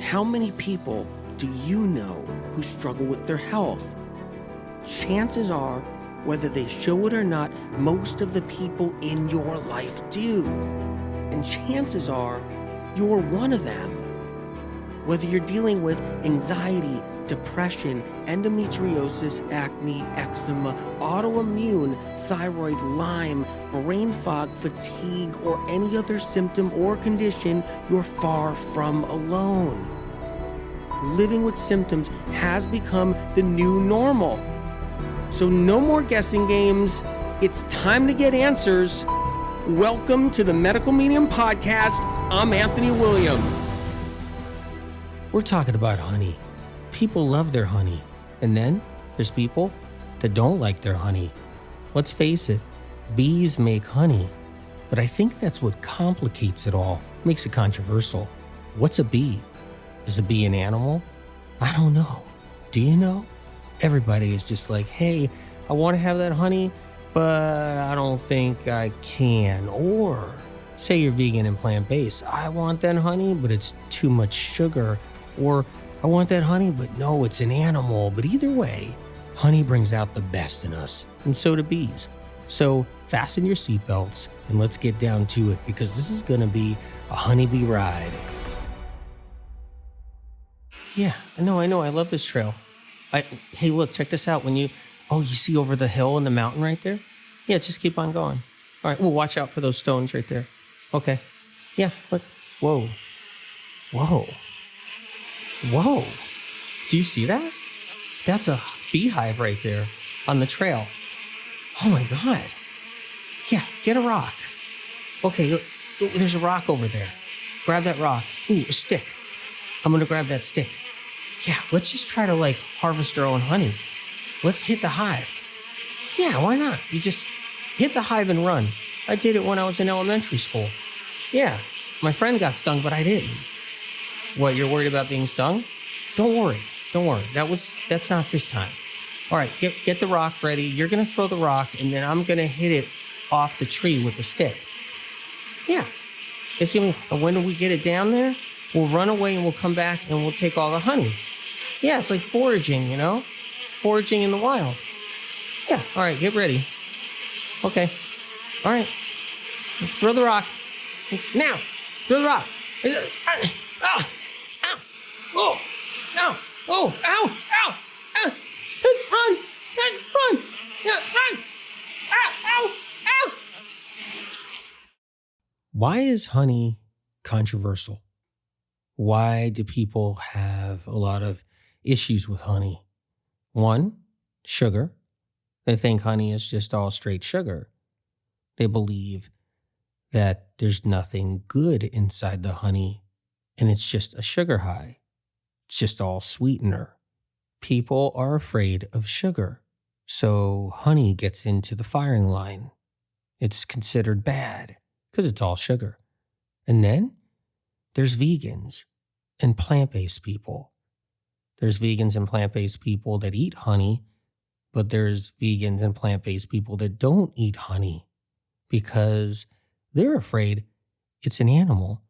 How many people do you know who struggle with their health? Chances are, whether they show it or not, most of the people in your life do. And chances are, you're one of them. Whether you're dealing with anxiety, depression, endometriosis, acne, eczema, autoimmune, thyroid, Lyme, brain fog, fatigue, or any other symptom or condition, you're far from alone. Living with symptoms has become the new normal. So no more guessing games. It's time to get answers. Welcome to the Medical Medium Podcast. I'm Anthony William. We're talking about honey. People love their honey. And then there's people that don't like their honey. Let's face it, bees make honey. But I think that's what complicates it all, makes it controversial. What's a bee? Is a bee an animal? I don't know. Do you know? Everybody is just like, hey, I want to have that honey, but I don't think I can. Or say you're vegan and plant-based. I want that honey, but it's too much sugar. Or I want that honey, but no, it's an animal. But either way, honey brings out the best in us, and so do bees. So fasten your seatbelts and let's get down to it, because this is going to be a honeybee ride. Yeah, I know. I love this trail. Hey, look, check this out. You see over the hill and the mountain right there? Yeah, just keep on going. All right, well, watch out for those stones right there. Okay. Yeah, look. Whoa. Do you see that? That's a beehive right there on the trail. Oh my God. Yeah, get a rock. Okay, look, there's a rock over there. Grab that rock. Ooh, a stick. I'm gonna grab that stick. Yeah, let's just try to harvest our own honey. Let's hit the hive. Yeah, why not? You just hit the hive and run. I did it when I was in elementary school. Yeah, my friend got stung, but I didn't. What, you're worried about being stung? Don't worry. That's not this time. All right, get the rock ready. You're gonna throw the rock, and then I'm gonna hit it off the tree with the stick. Yeah, and when we get it down there, we'll run away and we'll come back and we'll take all the honey. Yeah, it's like foraging, foraging in the wild. Yeah, all right, get ready. Okay, all right, throw the rock. Now, throw the rock. Ow, oh, ow, oh, ow, run, yeah, run, ow. Why is honey controversial? Why do people have a lot of issues with honey? One, sugar. They think honey is just all straight sugar. They believe that there's nothing good inside the honey and it's just a sugar high. It's just all sweetener. People are afraid of sugar, so honey gets into the firing line. It's considered bad because it's all sugar. And then there's vegans and plant-based people. There's vegans and plant-based people that eat honey, but there's vegans and plant-based people that don't eat honey because they're afraid it's an animal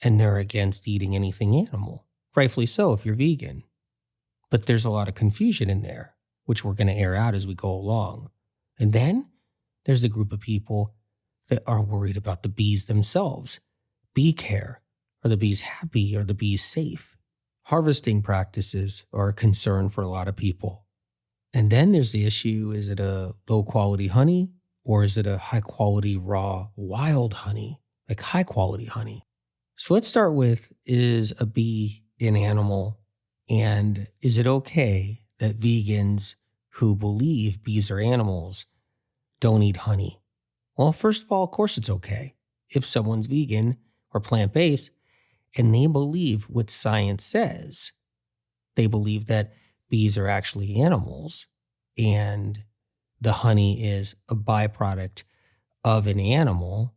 and they're against eating anything animal. Rightfully so if you're vegan. But there's a lot of confusion in there, which we're going to air out as we go along. And then there's the group of people that are worried about the bees themselves. Bee care. Are the bees happy? Are the bees safe? Harvesting practices are a concern for a lot of people. And then there's the issue, is it a low-quality honey or is it a high-quality raw wild honey, like high-quality honey? So let's start with, is a bee an animal? And is it okay that vegans who believe bees are animals don't eat honey? Well, first of all, of course it's okay. If someone's vegan or plant-based and they believe what science says, they believe that bees are actually animals and the honey is a byproduct of an animal,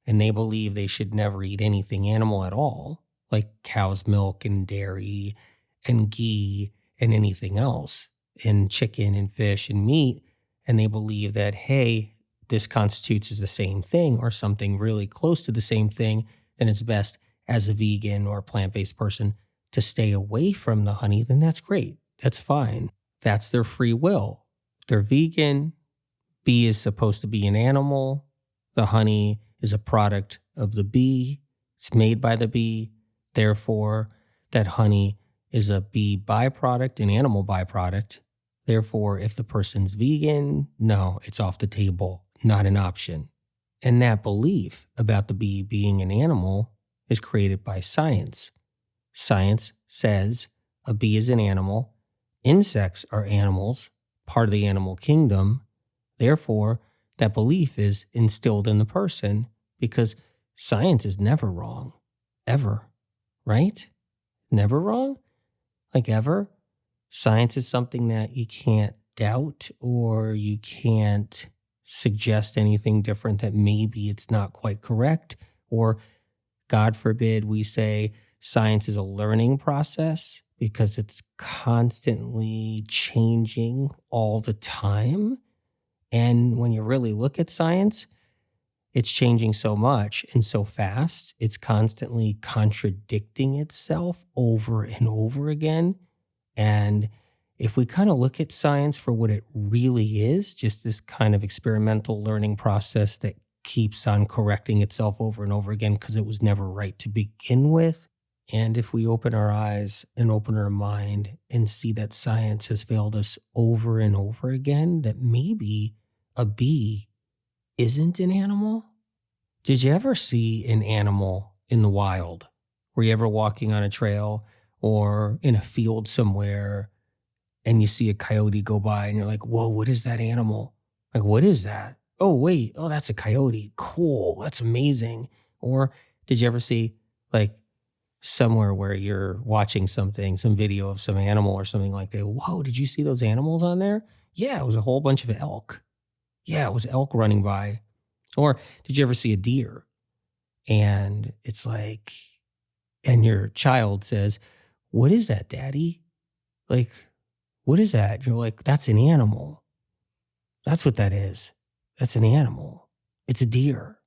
and they believe they should never eat anything animal at all, like cow's milk and dairy and ghee and anything else, and chicken and fish and meat, and they believe that, hey, this constitutes as the same thing or something really close to the same thing, then it's best as a vegan or a plant-based person to stay away from the honey, then that's great. That's fine. That's their free will. They're vegan. Bee is supposed to be an animal. The honey is a product of the bee. It's made by the bee. Therefore, that honey is a bee byproduct, an animal byproduct. Therefore, if the person's vegan, no, it's off the table, not an option. And that belief about the bee being an animal is created by science. Science says a bee is an animal. Insects are animals, part of the animal kingdom. Therefore, that belief is instilled in the person because science is never wrong, ever, right? Never wrong? Like ever? Science is something that you can't doubt or you can't suggest anything different that maybe it's not quite correct. Or, God forbid, we say science is a learning process because it's constantly changing all the time. And when you really look at science, it's changing so much and so fast. It's constantly contradicting itself over and over again. And if we kind of look at science for what it really is, just this kind of experimental learning process that keeps on correcting itself over and over again because it was never right to begin with. And if we open our eyes and open our mind and see that science has failed us over and over again, that maybe a bee isn't an animal? Did you ever see an animal in the wild? Were you ever walking on a trail or in a field somewhere and you see a coyote go by and you're like, whoa, what is that animal? Like, what is that? Oh, wait, oh, that's a coyote. Cool, that's amazing. Or did you ever see like somewhere where you're watching something, some video of some animal or something like that? Whoa, did you see those animals on there? Yeah, it was a whole bunch of elk. Yeah, it was elk running by. Or did you ever see a deer? And it's like, and your child says, what is that, Daddy? Like, what is that? You're like, that's an animal. That's what that is. That's an animal. It's a deer.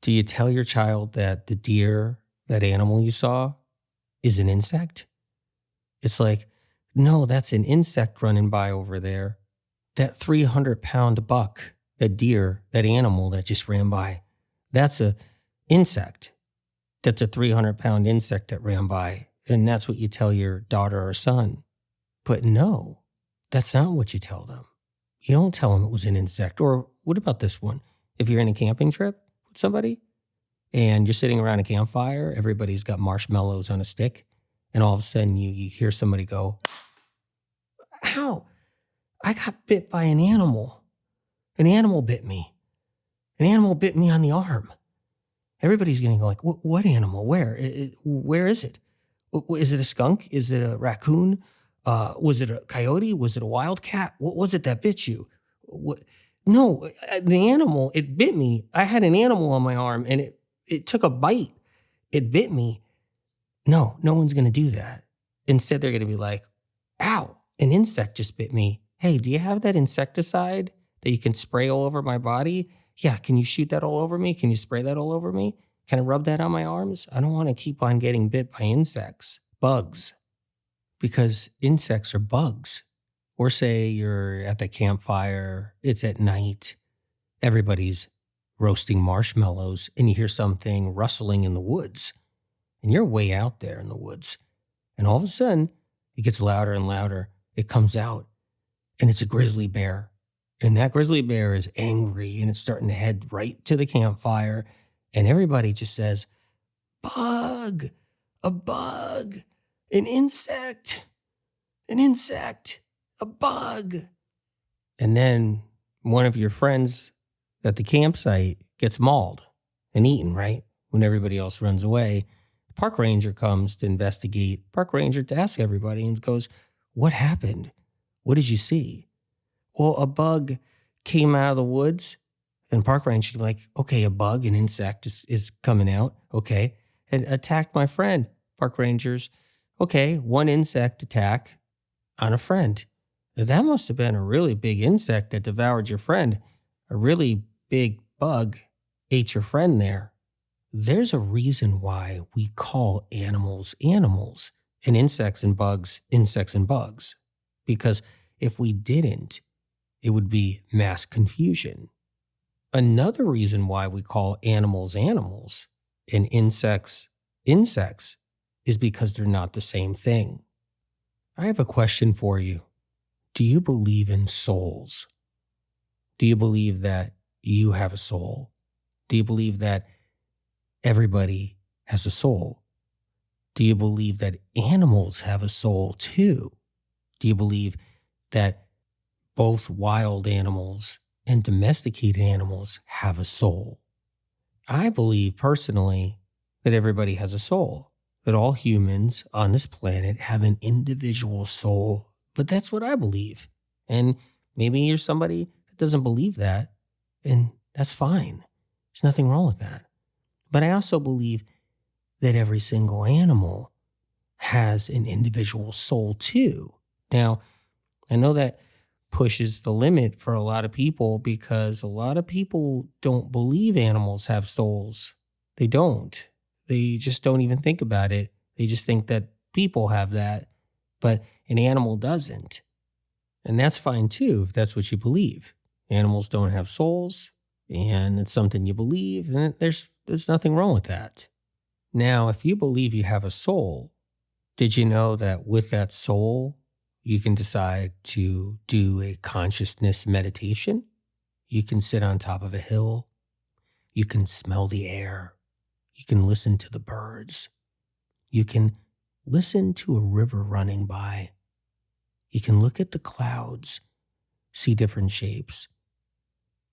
Do you tell your child that the deer, that animal you saw, is an insect? It's like, no, that's an insect running by over there. That 300-pound buck, that deer, that animal that just ran by, that's a insect. That's a 300-pound insect that ran by. And that's what you tell your daughter or son. But no, that's not what you tell them. You don't tell them it was an insect. Or what about this one? If you're in a camping trip with somebody and you're sitting around a campfire, everybody's got marshmallows on a stick, and all of a sudden you hear somebody go, ow, I got bit by an animal. An animal bit me. An animal bit me on the arm. Everybody's going to go like, what animal? Where? Where is it? Is it a skunk? Is it a raccoon? Was it a coyote? Was it a wildcat? What was it that bit you? No, the animal, it bit me. I had an animal on my arm and it took a bite. It bit me. No one's going to do that. Instead, they're going to be like, ow, an insect just bit me. Hey, do you have that insecticide that you can spray all over my body? Yeah, can you shoot that all over me? Can you spray that all over me? Can I rub that on my arms? I don't want to keep on getting bit by insects, bugs, because insects are bugs. Or say you're at the campfire, it's at night, everybody's roasting marshmallows, and you hear something rustling in the woods, and you're way out there in the woods. And all of a sudden, it gets louder and louder. It comes out, and it's a grizzly bear. And that grizzly bear is angry, and it's starting to head right to the campfire. And everybody just says, bug, a bug, an insect, a bug. And then one of your friends at the campsite gets mauled and eaten, right? When everybody else runs away. The park ranger comes to investigate. Park ranger to ask everybody and goes, what happened? What did you see? Well, a bug came out of the woods, and park ranger can be like, okay, a bug, an insect is coming out, okay, and attacked my friend. Park rangers, okay, one insect attack on a friend. That must have been a really big insect that devoured your friend. A really big bug ate your friend there. There's a reason why we call animals animals. and insects and bugs. Because if we didn't, it would be mass confusion. Another reason why we call animals animals and insects insects is because they're not the same thing. I have a question for you. Do you believe in souls? Do you believe that you have a soul? Do you believe that everybody has a soul? Do you believe that animals have a soul too? Do you believe that both wild animals and domesticated animals have a soul? I believe personally that everybody has a soul, that all humans on this planet have an individual soul, but that's what I believe. And maybe you're somebody that doesn't believe that, and that's fine. There's nothing wrong with that. But I also believe that every single animal has an individual soul too. Now, I know that pushes the limit for a lot of people because a lot of people don't believe animals have souls. They don't. They just don't even think about it. They just think that people have that, but an animal doesn't. And that's fine too, if that's what you believe. Animals don't have souls, and it's something you believe, and there's nothing wrong with that. Now, if you believe you have a soul, did you know that with that soul, you can decide to do a consciousness meditation? You can sit on top of a hill. You can smell the air. You can listen to the birds. You can listen to a river running by. You can look at the clouds, see different shapes.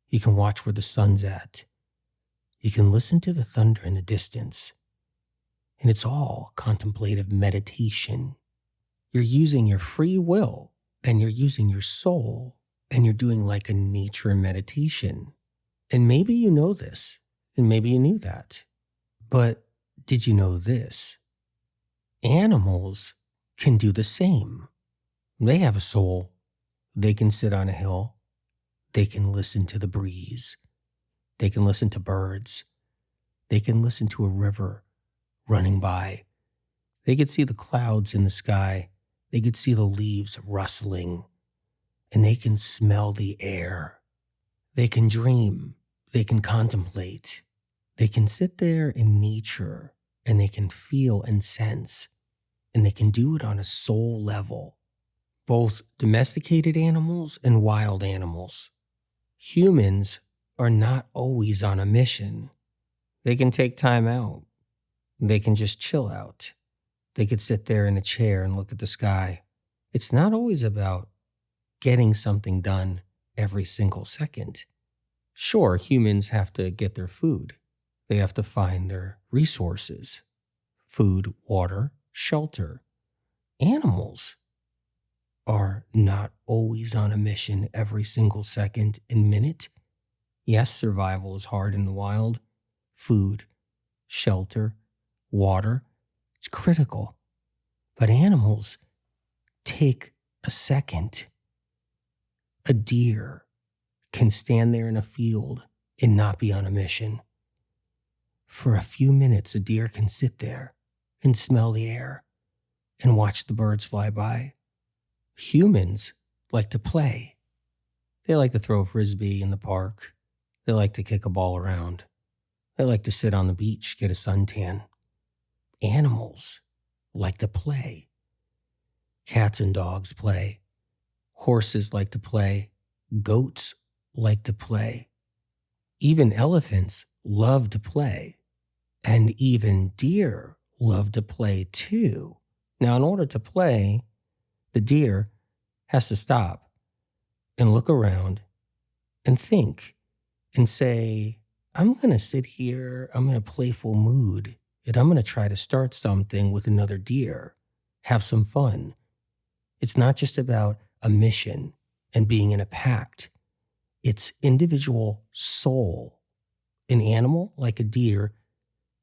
You can watch where the sun's at. You can listen to the thunder in the distance. And it's all contemplative meditation. You're using your free will and you're using your soul and you're doing like a nature meditation. And maybe you know this and maybe you knew that. But did you know this? Animals can do the same. They have a soul. They can sit on a hill. They can listen to the breeze. They can listen to birds. They can listen to a river running by. They could see the clouds in the sky. They could see the leaves rustling. And they can smell the air. They can dream. They can contemplate. They can sit there in nature and they can feel and sense. And they can do it on a soul level. Both domesticated animals and wild animals. Humans are not always on a mission. They can take time out. They can just chill out. They could sit there in a chair and look at the sky. It's not always about getting something done every single second. Sure, humans have to get their food. They have to find their resources. Food, water, shelter. Animals are not always on a mission every single second and minute. Yes, survival is hard in the wild. Food, shelter, water, it's critical. But animals take a second. A deer can stand there in a field and not be on a mission. For a few minutes, a deer can sit there and smell the air and watch the birds fly by. Humans like to play. They like to throw a frisbee in the park. They like to kick a ball around. They like to sit on the beach, get a suntan. Animals like to play. Cats and dogs play. Horses like to play. Goats like to play. Even elephants love to play. And even deer love to play too. Now, in order to play, the deer has to stop and look around and think and say, I'm going to sit here, I'm in a playful mood, and I'm going to try to start something with another deer, have some fun. It's not just about a mission and being in a pact. It's individual soul. An animal, like a deer,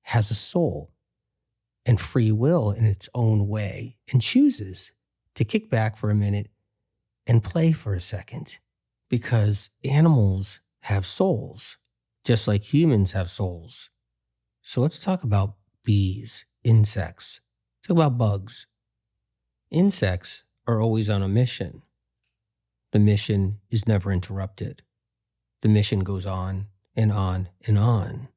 has a soul and free will in its own way and chooses to kick back for a minute and play for a second, because animals have souls, just like humans have souls. So let's talk about bees, insects, talk about bugs. Insects are always on a mission. The mission is never interrupted. The mission goes on and on and on.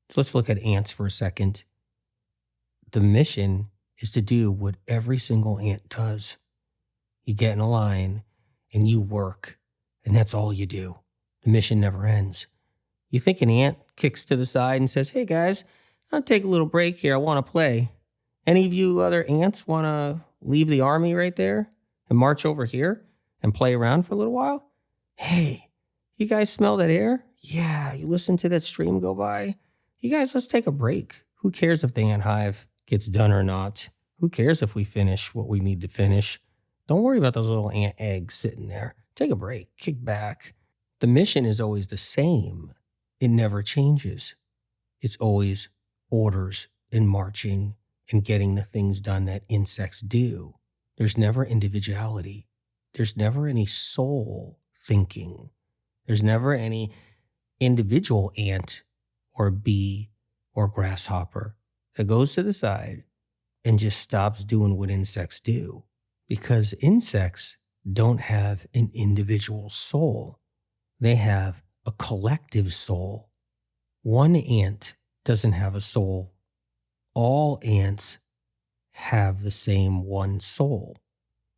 So let's look at ants for a second. The mission is to do what every single ant does. You get in a line and you work, and that's all you do. The mission never ends. You think an ant kicks to the side and says, "Hey guys, I'll take a little break here. I want to play. Any of you other ants want to leave the army right there and march over here and play around for a little while? Hey, you guys smell that air? Yeah, you listen to that stream go by? You guys, let's take a break. Who cares if the ant hive gets done or not? Who cares if we finish what we need to finish? Don't worry about those little ant eggs sitting there. Take a break, kick back." The mission is always the same. It never changes. It's always orders and marching and getting the things done that insects do. There's never individuality. There's never any soul thinking. There's never any individual ant or bee or grasshopper that goes to the side and just stops doing what insects do. Because insects don't have an individual soul. They have a collective soul. One ant doesn't have a soul. All ants have the same one soul.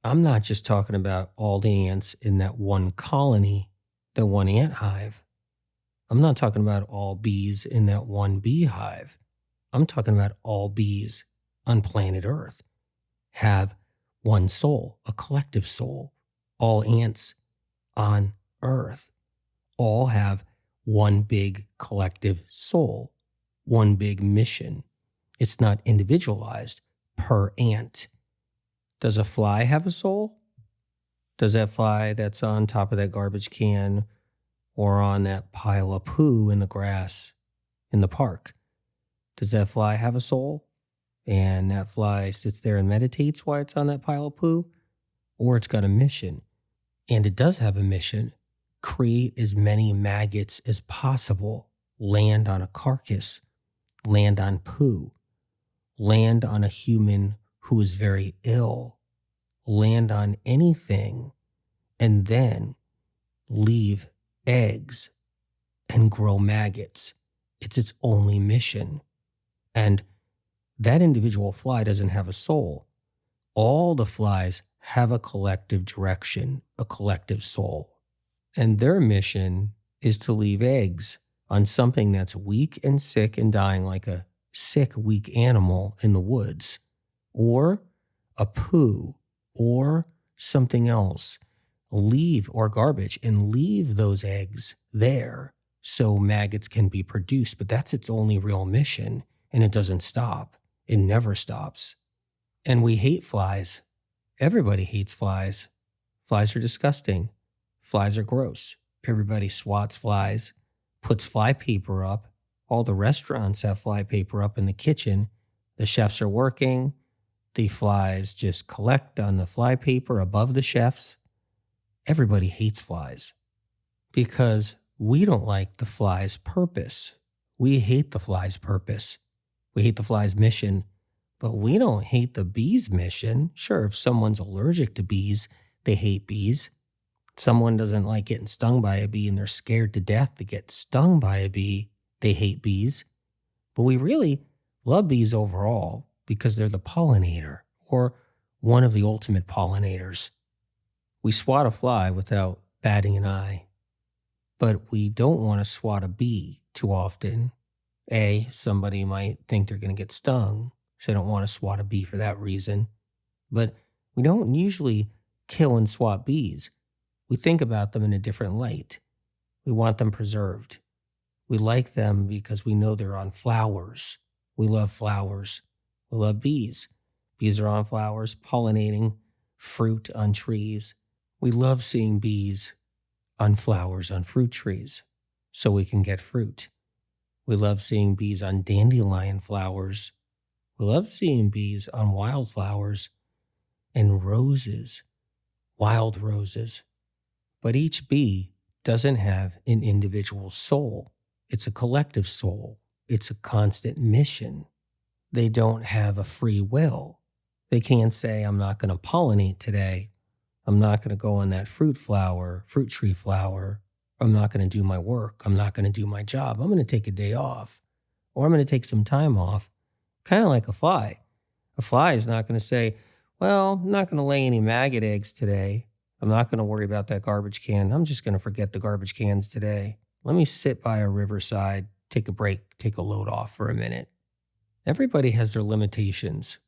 I'm not just talking about all the ants in that one colony, that one ant hive. I'm not talking about all bees in that one beehive. I'm talking about all bees on planet Earth have one soul, a collective soul. All ants on Earth all have one big collective soul, one big mission. It's not individualized per ant. Does a fly have a soul? Does that fly that's on top of that garbage can or on that pile of poo in the grass in the park, does that fly have a soul? And that fly sits there and meditates while it's on that pile of poo? Or it's got a mission. And it does have a mission. Create as many maggots as possible. Land on a carcass. Land on poo. Land on a human who is very ill. Land on anything. And then leave eggs and grow maggots. It's its only mission. And that individual fly doesn't have a soul. All the flies have a collective direction, a collective soul. And their mission is to leave eggs on something that's weak and sick and dying, like a sick, weak animal in the woods, or a poo, or something else. Leave, or garbage, and leave those eggs there so maggots can be produced. But that's its only real mission, and it doesn't stop. It never stops. And we hate flies. Everybody hates flies. Flies are disgusting. Flies are gross. Everybody swats flies, puts fly paper up. All the restaurants have fly paper up in the kitchen. The chefs are working. The flies just collect on the fly paper above the chefs. Everybody hates flies because we don't like the fly's purpose. We hate the fly's purpose. We hate the fly's mission, but we don't hate the bee's mission. Sure, if someone's allergic to bees, they hate bees. If someone doesn't like getting stung by a bee and they're scared to death to get stung by a bee, they hate bees. But we really love bees overall because they're the pollinator, or one of the ultimate pollinators. We swat a fly without batting an eye, but we don't want to swat a bee too often. Somebody might think they're going to get stung, so they don't want to swat a bee for that reason. But we don't usually kill and swat bees. We think about them in a different light. We want them preserved. We like them because we know they're on flowers. We love flowers. We love bees. Bees are on flowers, pollinating fruit on trees. We love seeing bees on flowers on fruit trees so we can get fruit. We love seeing bees on dandelion flowers. We love seeing bees on wildflowers and roses, wild roses. But each bee doesn't have an individual soul. It's a collective soul. It's a constant mission. They don't have a free will. They can't say, I'm not going to pollinate today. I'm not going to go on that fruit tree flower. I'm not going to do my work. I'm not going to do my job. I'm going to take a day off, or I'm going to take some time off, kind of like a fly. A fly is not going to say, well, I'm not going to lay any maggot eggs today. I'm not going to worry about that garbage can. I'm just going to forget the garbage cans today. Let me sit by a riverside, take a break, take a load off for a minute. Everybody has their limitations.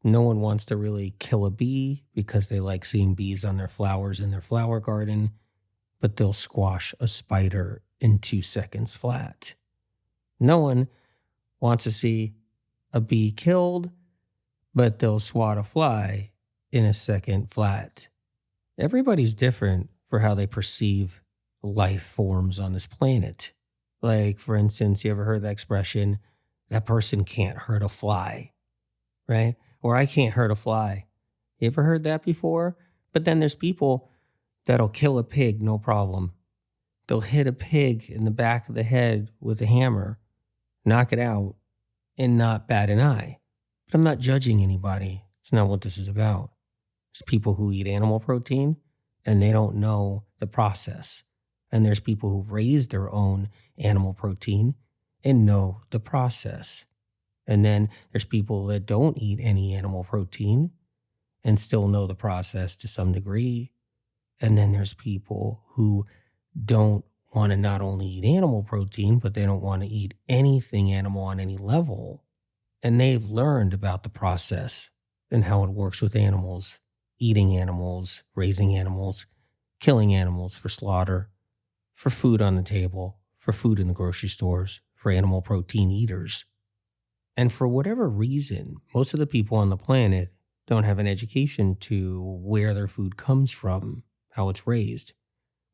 No one wants to really kill a bee because they like seeing bees on their flowers in their flower garden, but they'll squash a spider in 2 seconds flat. No one wants to see a bee killed, but they'll swat a fly in a second flat. Everybody's different for how they perceive life forms on this planet. Like, for instance, you ever heard the expression, that person can't hurt a fly, right? Or I can't hurt a fly. You ever heard that before? But then there's people that'll kill a pig, no problem. They'll hit a pig in the back of the head with a hammer, knock it out, and not bat an eye. But I'm not judging anybody. It's not what this is about. There's people who eat animal protein and they don't know the process. And there's people who raise their own animal protein and know the process. And then there's people that don't eat any animal protein and still know the process to some degree. And then there's people who don't want to not only eat animal protein, but they don't want to eat anything animal on any level. And they've learned about the process and how it works with animals, eating animals, raising animals, killing animals for slaughter, for food on the table, for food in the grocery stores, for animal protein eaters. And for whatever reason, most of the people on the planet don't have an education to where their food comes from, how it's raised,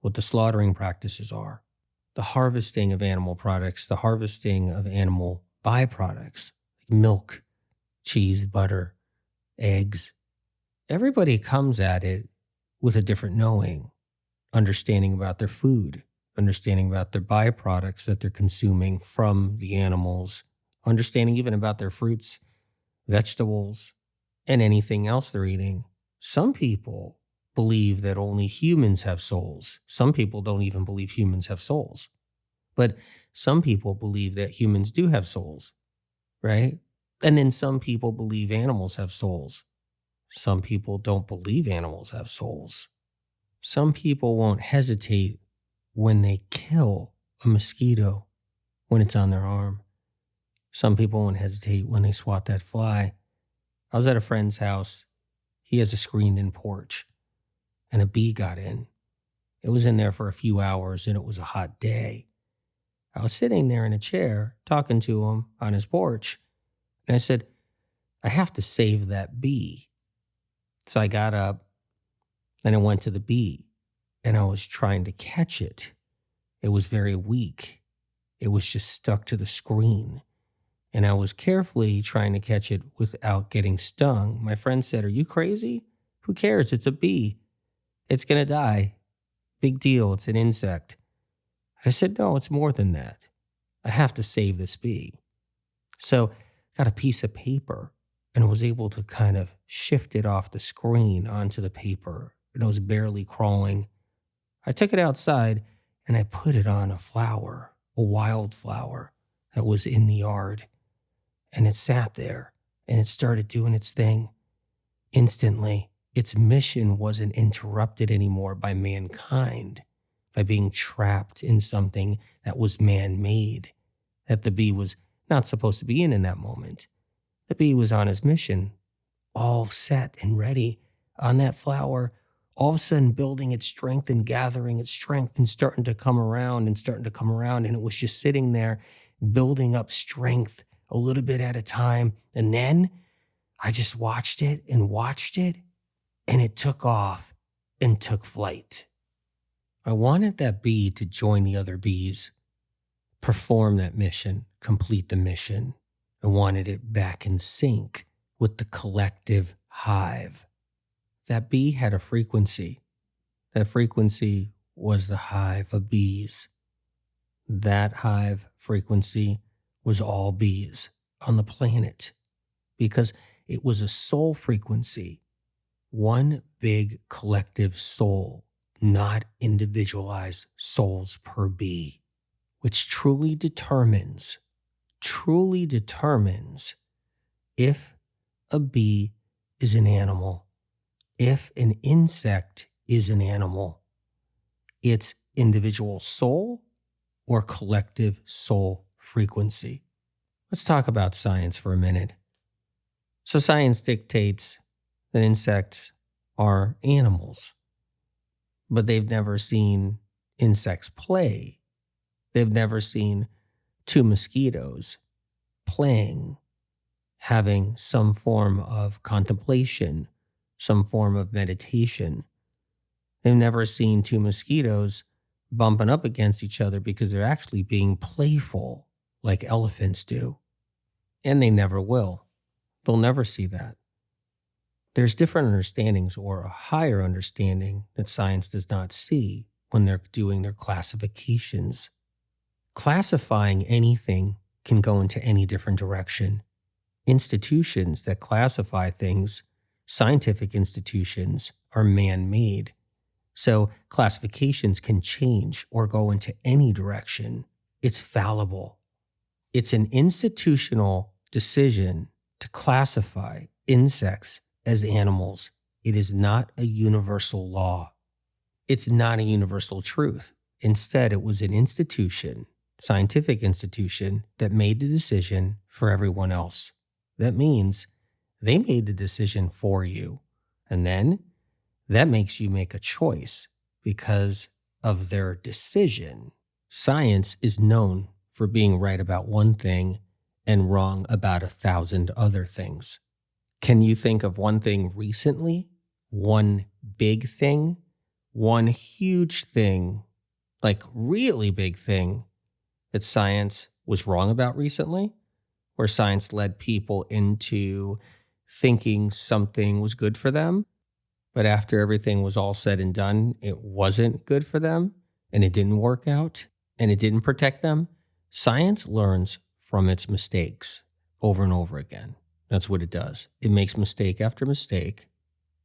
what the slaughtering practices are, the harvesting of animal products, the harvesting of animal byproducts, like milk, cheese, butter, eggs. Everybody comes at it with a different knowing, understanding about their food, understanding about their byproducts that they're consuming from the animals, understanding even about their fruits, vegetables, and anything else they're eating. Some people believe that only humans have souls. Some people don't even believe humans have souls. But some people believe that humans do have souls, right? And then some people believe animals have souls. Some people don't believe animals have souls. Some people won't hesitate when they kill a mosquito when it's on their arm. Some people won't hesitate when they swat that fly. I was at a friend's house. He has a screened-in porch, and a bee got in. It was in there for a few hours, and it was a hot day. I was sitting there in a chair talking to him on his porch, and I said, I have to save that bee. So I got up, and I went to the bee, and I was trying to catch it. It was very weak. It was just stuck to the screen. And I was carefully trying to catch it without getting stung. My friend said, are you crazy? Who cares? It's a bee. It's going to die. Big deal. It's an insect. And I said, no, it's more than that. I have to save this bee. So I got a piece of paper and was able to kind of shift it off the screen onto the paper. And it was barely crawling. I took it outside and I put it on a flower, a wildflower that was in the yard. And it sat there, and it started doing its thing. Instantly, its mission wasn't interrupted anymore by mankind, by being trapped in something that was man-made, that the bee was not supposed to be in that moment. The bee was on his mission, all set and ready on that flower, all of a sudden building its strength and gathering its strength and starting to come around. And it was just sitting there building up strength a little bit at a time. And then I just watched it, and it took off and took flight. I wanted that bee to join the other bees, perform that mission, complete the mission. I wanted it back in sync with the collective hive. That bee had a frequency. That frequency was the hive of bees. That hive frequency was all bees on the planet, because It was a soul frequency, one big collective soul, not individualized souls per bee, which truly determines if a bee is an animal, if an insect is an animal, its individual soul or collective soul frequency. Let's talk about science for a minute. So science dictates that insects are animals, but they've never seen insects play. They've never seen two mosquitoes playing, having some form of contemplation, some form of meditation. They've never seen two mosquitoes bumping up against each other because they're actually being playful like elephants do. And they never will. They'll never see that. There's different understandings or a higher understanding that science does not see when they're doing their classifications. Classifying anything can go into any different direction. Institutions that classify things, scientific institutions, are man-made. So classifications can change or go into any direction. It's fallible. It's an institutional decision to classify insects as animals. It is not a universal law. It's not a universal truth. Instead, it was an institution, scientific institution, that made the decision for everyone else. That means they made the decision for you. And then that makes you make a choice because of their decision. Science is known for being right about one thing and wrong about 1,000 other things. Can you think of one thing recently? One big thing? One huge thing, like really big thing, that science was wrong about recently? Where science led people into thinking something was good for them, but after everything was all said and done, it wasn't good for them, and it didn't work out, and it didn't protect them? Science learns from its mistakes over and over again. That's what it does. It makes mistake after mistake.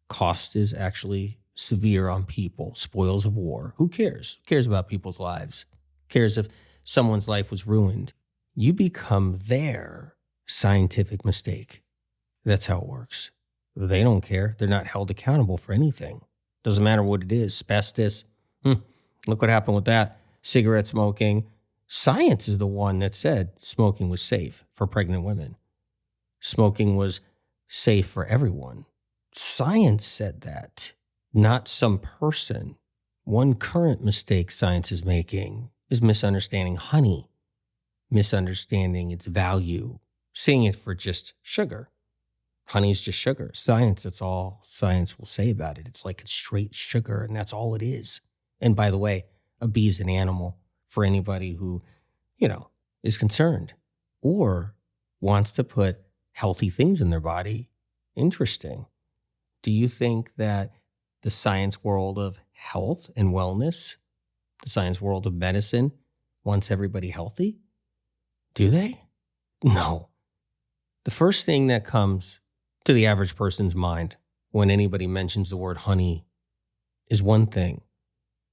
Cost is actually severe on people. Spoils of war. Who cares? Who cares about people's lives? Who cares if someone's life was ruined? You become their scientific mistake. That's how it works. They don't care. They're not held accountable for anything. Doesn't matter what it is. Asbestos. Look what happened with that. Cigarette smoking. Science is the one that said smoking was safe for pregnant women. Smoking was safe for everyone. Science said that, not some person. One current mistake science is making is misunderstanding honey, misunderstanding its value, seeing it for just sugar. Honey's just sugar. Science, that's all science will say about it. It's like it's straight sugar, and that's all it is. And by the way, a bee is an animal for anybody who, is concerned or wants to put healthy things in their body. Interesting. Do you think that the science world of health and wellness, the science world of medicine, wants everybody healthy? Do they? No. The first thing that comes to the average person's mind when anybody mentions the word honey is one thing.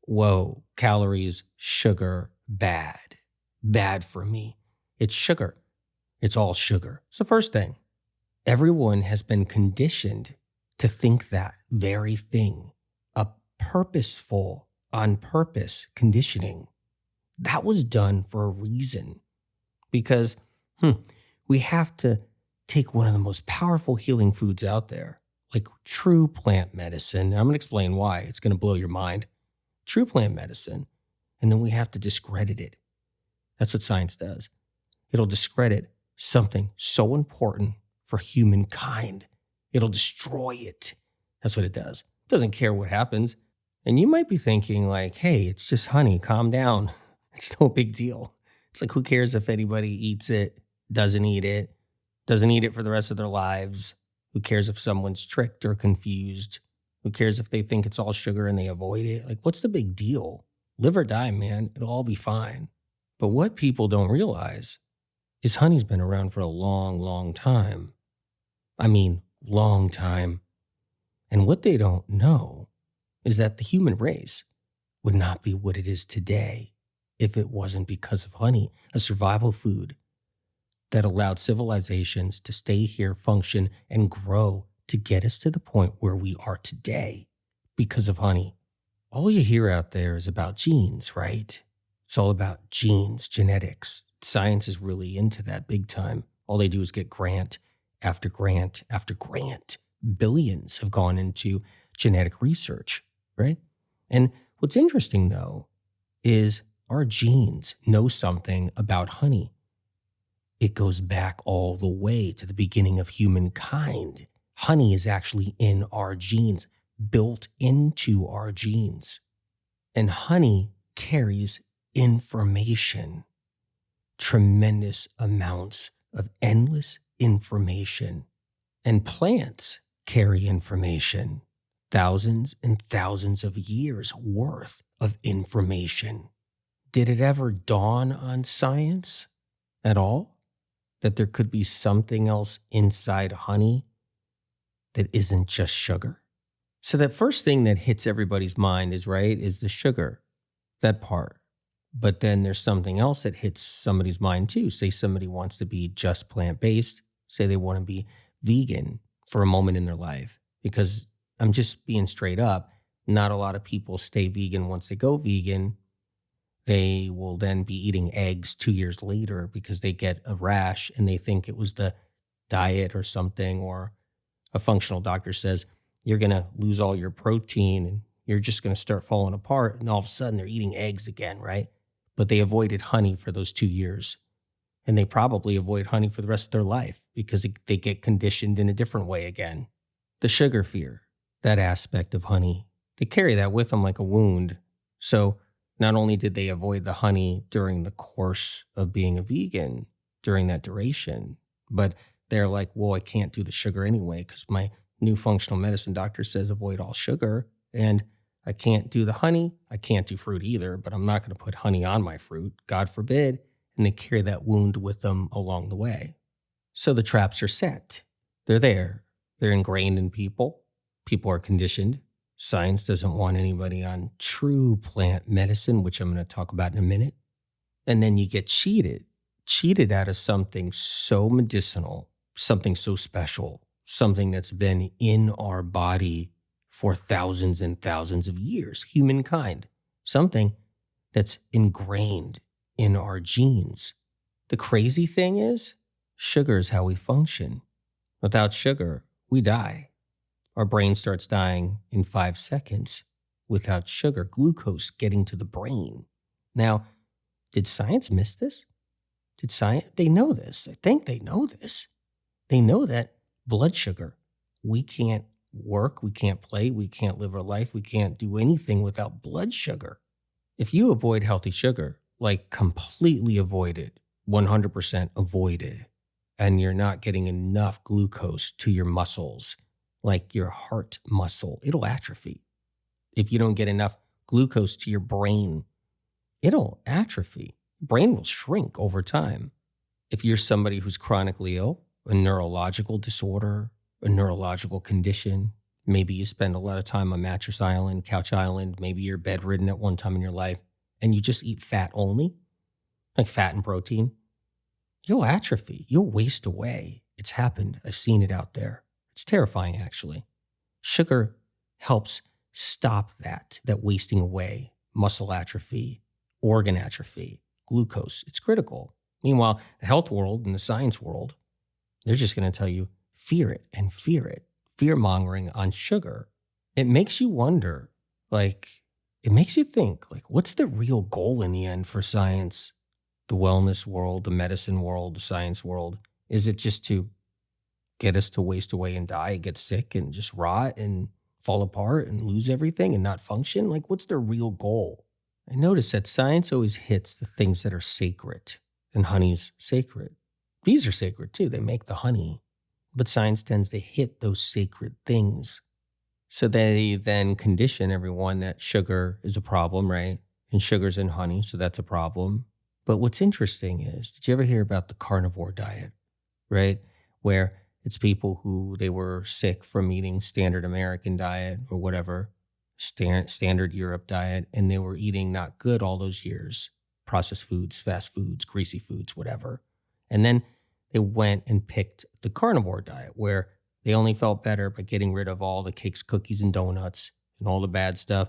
Whoa, calories, sugar, bad. Bad for me. It's sugar. It's all sugar. It's the first thing. Everyone has been conditioned to think that very thing. A purposeful, on purpose conditioning. That was done for a reason. Because we have to take one of the most powerful healing foods out there, like true plant medicine. I'm going to explain why. It's going to blow your mind. True plant medicine. And then we have to discredit it. That's what science does. It'll discredit something so important for humankind. It'll destroy it. That's what it does. It doesn't care what happens. And you might be thinking like, hey, it's just honey. Calm down. It's no big deal. It's like, who cares if anybody eats it, doesn't eat it for the rest of their lives? Who cares if someone's tricked or confused? Who cares if they think it's all sugar and they avoid it? Like, what's the big deal? Live or die, man. It'll all be fine. But what people don't realize is honey's been around for a long, long time. I mean, long time. And what they don't know is that the human race would not be what it is today if it wasn't because of honey, a survival food that allowed civilizations to stay here, function, and grow to get us to the point where we are today because of honey. All you hear out there is about genes, right? It's all about genes, genetics. Science is really into that big time. All they do is get grant after grant after grant. Billions have gone into genetic research, right? And what's interesting though is our genes know something about honey. It goes back all the way to the beginning of humankind. Honey is actually in our genes, built into our genes. And honey carries information, tremendous amounts of endless information. And plants carry information, thousands and thousands of years worth of information. Did it ever dawn on science at all that there could be something else inside honey that isn't just sugar? So that first thing that hits everybody's mind is right, is the sugar, that part. But then there's something else that hits somebody's mind too. Say somebody wants to be just plant-based, say they want to be vegan for a moment in their life, because I'm just being straight up. Not a lot of people stay vegan once they go vegan. They will then be eating eggs 2 years later because they get a rash and they think it was the diet or something, or a functional doctor says, you're going to lose all your protein and you're just going to start falling apart. And all of a sudden they're eating eggs again, right? But they avoided honey for those 2 years. And they probably avoid honey for the rest of their life because they get conditioned in a different way again. The sugar fear, that aspect of honey, they carry that with them like a wound. So not only did they avoid the honey during the course of being a vegan during that duration, but they're like, well, I can't do the sugar anyway because my new functional medicine doctor says avoid all sugar, and I can't do the honey. I can't do fruit either, but I'm not going to put honey on my fruit, God forbid. And they carry that wound with them along the way. So the traps are set. They're there. They're ingrained in people. People are conditioned. Science doesn't want anybody on true plant medicine, which I'm going to talk about in a minute. And then you get cheated out of something so medicinal, something so special, something that's been in our body for thousands and thousands of years, humankind, something that's ingrained in our genes. The crazy thing is, sugar is how we function. Without sugar, we die. Our brain starts dying in 5 seconds without sugar, glucose getting to the brain. Now, did science miss this? They know this. I think they know this. They know that blood sugar, we can't work, we can't play, we can't live our life, we can't do anything without blood sugar. If you avoid healthy sugar, like completely avoid it, 100% avoid it, and you're not getting enough glucose to your muscles, like your heart muscle, it'll atrophy. If you don't get enough glucose to your brain, it'll atrophy. Brain will shrink over time. If you're somebody who's chronically ill, a neurological disorder, a neurological condition, maybe you spend a lot of time on Mattress Island, Couch Island, maybe you're bedridden at one time in your life, and you just eat fat only, like fat and protein, you'll atrophy. You'll waste away. It's happened. I've seen it out there. It's terrifying, actually. Sugar helps stop that wasting away, muscle atrophy, organ atrophy, glucose. It's critical. Meanwhile, the health world and the science world, they're just going to tell you, fear it and fear it. Fear-mongering on sugar. It makes you wonder, it makes you think, what's the real goal in the end for science? The wellness world, the medicine world, the science world? Is it just to get us to waste away and die, get sick and just rot and fall apart and lose everything and not function? What's their real goal? I notice that science always hits the things that are sacred, and honey's sacred. Bees are sacred too. They make the honey. But science tends to hit those sacred things. So they then condition everyone that sugar is a problem, right? And sugar's in honey, so that's a problem. But what's interesting is, did you ever hear about the carnivore diet, right? Where It's people who they were sick from eating standard American diet or whatever, standard Europe diet, and they were eating not good all those years, processed foods, fast foods, greasy foods, whatever. And then they went and picked the carnivore diet where they only felt better by getting rid of all the cakes, cookies, and donuts and all the bad stuff.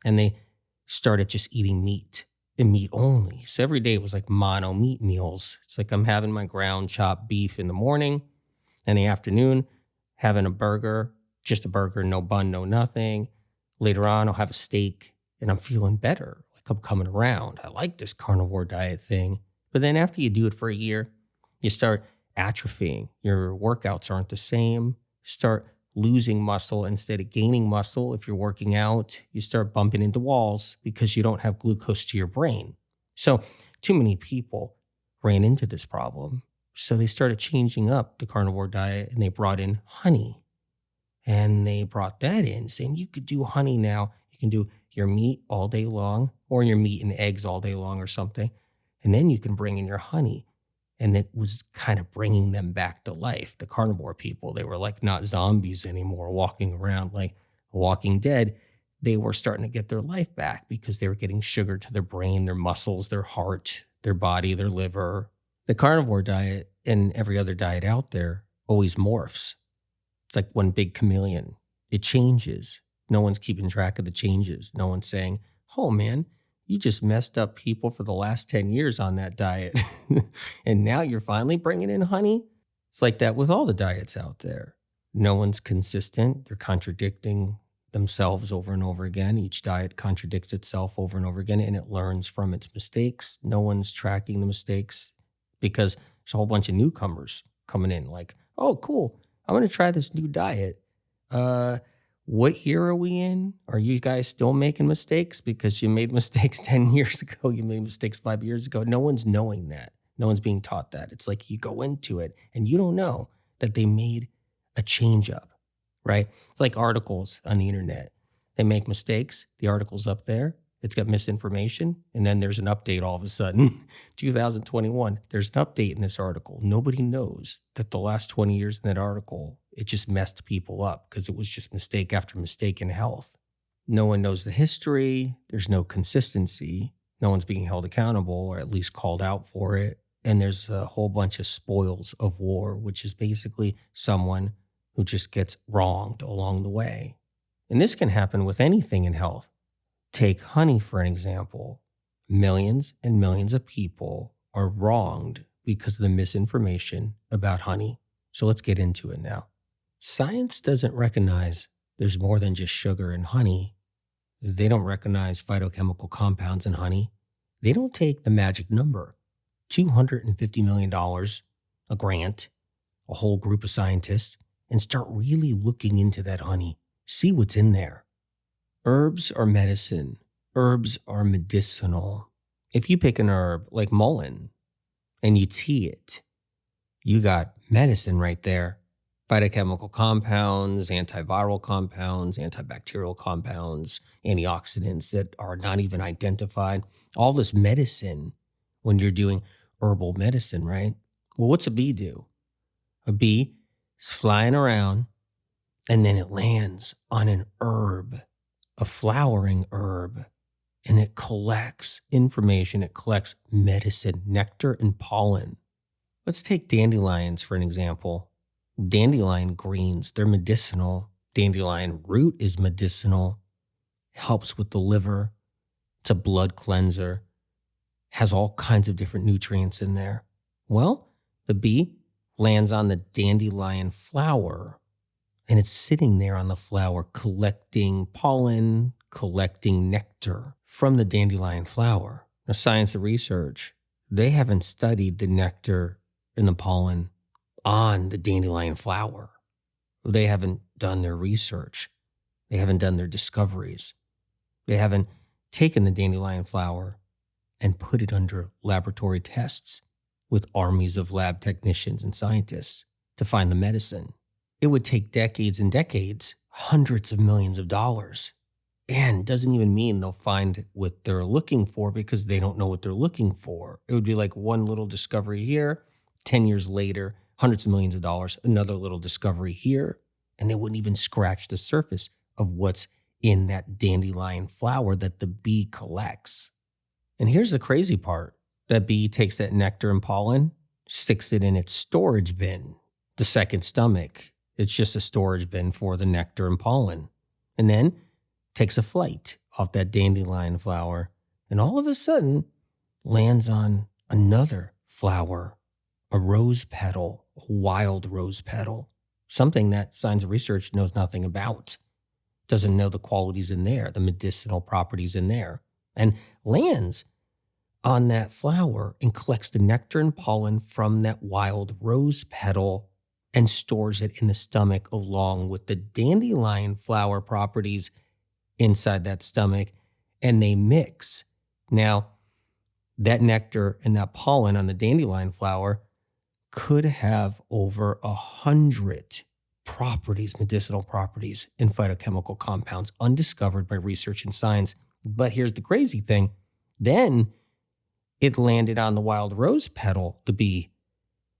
And they started just eating meat and meat only. So every day it was like mono meat meals. It's like I'm having my ground chopped beef in the morning, in the afternoon, having a burger, just a burger, no bun, no nothing. Later on, I'll have a steak and I'm feeling better. Like I'm coming around. I like this carnivore diet thing. But then after you do it for a year, you start atrophying. Your workouts aren't the same. Start losing muscle instead of gaining muscle. If you're working out, you start bumping into walls because you don't have glucose to your brain. So too many people ran into this problem. So they started changing up the carnivore diet and they brought in honey. And they brought that in saying you could do honey now. You can do your meat all day long or your meat and eggs all day long or something. And then you can bring in your honey. And it was kind of bringing them back to life. The carnivore people, they were like not zombies anymore, walking around like Walking Dead. They were starting to get their life back because they were getting sugar to their brain, their muscles, their heart, their body, their liver. The carnivore diet and every other diet out there always morphs. It's like one big chameleon. It changes. No one's keeping track of the changes. No one's saying, oh man, you just messed up people for the last 10 years on that diet. And now you're finally bringing in honey. It's like that with all the diets out there. No one's consistent. They're contradicting themselves over and over again. Each diet contradicts itself over and over again, and it learns from its mistakes. No one's tracking the mistakes because there's a whole bunch of newcomers coming in like, oh, cool. I'm going to try this new diet. What year are we in? Are you guys still making mistakes? Because you made mistakes 10 years ago. You made mistakes 5 years ago. No one's knowing that. No one's being taught that. It's like you go into it and you don't know that they made a change up, right? It's like articles on the internet. They make mistakes. The article's up there. It's got misinformation. And then there's an update all of a sudden. 2021, there's an update in this article. Nobody knows that the last 20 years in that article, it just messed people up because it was just mistake after mistake in health. No one knows the history. There's no consistency. No one's being held accountable or at least called out for it. And there's a whole bunch of spoils of war, which is basically someone who just gets wronged along the way. And this can happen with anything in health. Take honey, for an example. Millions and millions of people are wronged because of the misinformation about honey. So let's get into it now. Science doesn't recognize there's more than just sugar in honey. They don't recognize phytochemical compounds in honey. They don't take the magic number, $250 million, a grant, a whole group of scientists, and start really looking into that honey. See what's in there. Herbs are medicine. Herbs are medicinal. If you pick an herb like mullein and you tea it, you got medicine right there. Phytochemical compounds, antiviral compounds, antibacterial compounds, antioxidants that are not even identified. All this medicine when you're doing herbal medicine, right? Well, what's a bee do? A bee is flying around and then it lands on an herb, a flowering herb, and it collects information. It collects medicine, nectar, and pollen. Let's take dandelions for an example. Dandelion greens, they're medicinal. Dandelion root is medicinal, helps with the liver. It's a blood cleanser, has all kinds of different nutrients in there. Well, the bee lands on the dandelion flower, and it's sitting there on the flower collecting pollen, collecting nectar from the dandelion flower. Now, science and research, they haven't studied the nectar and the pollen on the dandelion flower. They haven't done their research. They haven't done their discoveries. They haven't taken the dandelion flower and put it under laboratory tests with armies of lab technicians and scientists to find the medicine. It would take decades and decades, hundreds of millions of dollars. And doesn't even mean they'll find what they're looking for because they don't know what they're looking for. It would be like one little discovery here, 10 years later, hundreds of millions of dollars, another little discovery here, and they wouldn't even scratch the surface of what's in that dandelion flower that the bee collects. And here's the crazy part. That bee takes that nectar and pollen, sticks it in its storage bin, the second stomach. It's just a storage bin for the nectar and pollen. And then takes a flight off that dandelion flower, and all of a sudden lands on another flower, a rose petal, a wild rose petal, something that science and research knows nothing about, doesn't know the qualities in there, the medicinal properties in there, and lands on that flower and collects the nectar and pollen from that wild rose petal and stores it in the stomach along with the dandelion flower properties inside that stomach, and they mix. Now, that nectar and that pollen on the dandelion flower could have over 100 properties, medicinal properties, and phytochemical compounds undiscovered by research and science. But here's the crazy thing. Then it landed on the wild rose petal, the bee,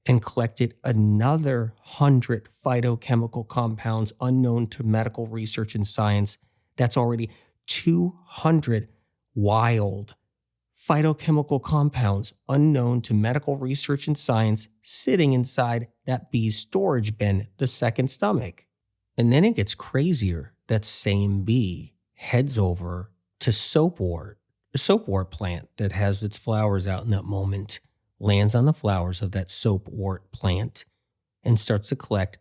and collected another 100 phytochemical compounds unknown to medical research and science. That's already 200 wild phytochemical compounds unknown to medical research and science sitting inside that bee's storage bin, the second stomach. And then it gets crazier. That same bee heads over to soapwort, a soapwort plant that has its flowers out in that moment, lands on the flowers of that soapwort plant, and starts to collect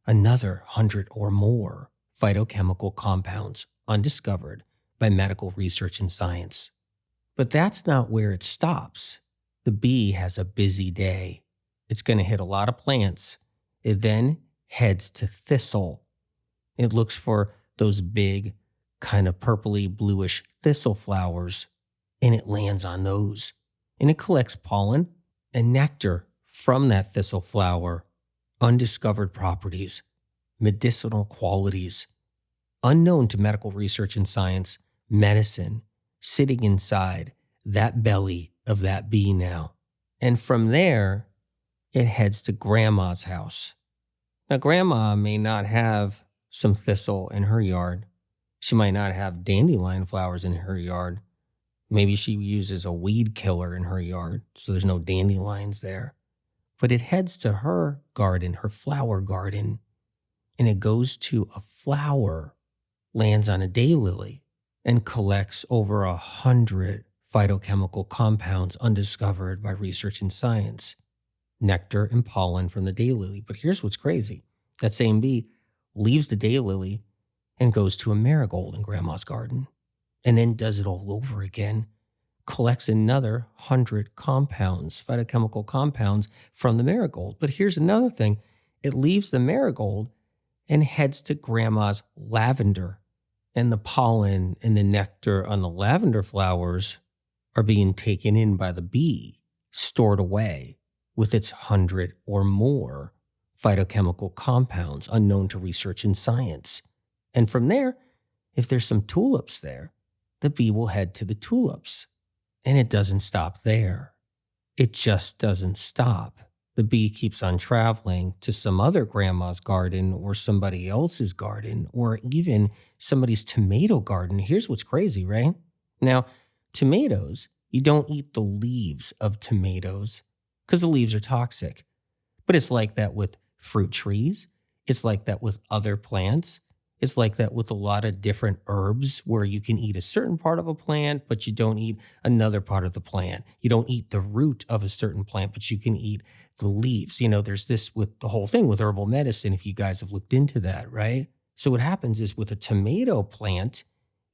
another 100 or more phytochemical compounds undiscovered by medical research and science. But that's not where it stops. The bee has a busy day. It's going to hit a lot of plants. It then heads to thistle. It looks for those big, kind of purpley bluish thistle flowers, and it lands on those. And it collects pollen and nectar from that thistle flower, undiscovered properties, medicinal qualities, unknown to medical research and science, medicine, sitting inside that belly of that bee now. And from there, it heads to grandma's house. Now, grandma may not have some thistle in her yard. She might not have dandelion flowers in her yard. Maybe she uses a weed killer in her yard, so there's no dandelions there. But it heads to her garden, her flower garden, and it goes to a flower, lands on a daylily, and collects over 100 phytochemical compounds undiscovered by research and science, nectar and pollen from the daylily. But here's what's crazy. That same bee leaves the daylily and goes to a marigold in grandma's garden, and then does it all over again, collects another 100 compounds, phytochemical compounds from the marigold. But here's another thing. It leaves the marigold and heads to grandma's lavender. And the pollen and the nectar on the lavender flowers are being taken in by the bee, stored away with its 100 or more phytochemical compounds unknown to research and science. And from there, if there's some tulips there, the bee will head to the tulips. And it doesn't stop there. It just doesn't stop. The bee keeps on traveling to some other grandma's garden or somebody else's garden or even somebody's tomato garden. Here's what's crazy, right? Now, tomatoes, you don't eat the leaves of tomatoes because the leaves are toxic. But it's like that with fruit trees. It's like that with other plants. It's like that with a lot of different herbs where you can eat a certain part of a plant, but you don't eat another part of the plant. You don't eat the root of a certain plant, but you can eat the leaves. You know, there's this with the whole thing with herbal medicine, if you guys have looked into that, right? So what happens is with a tomato plant,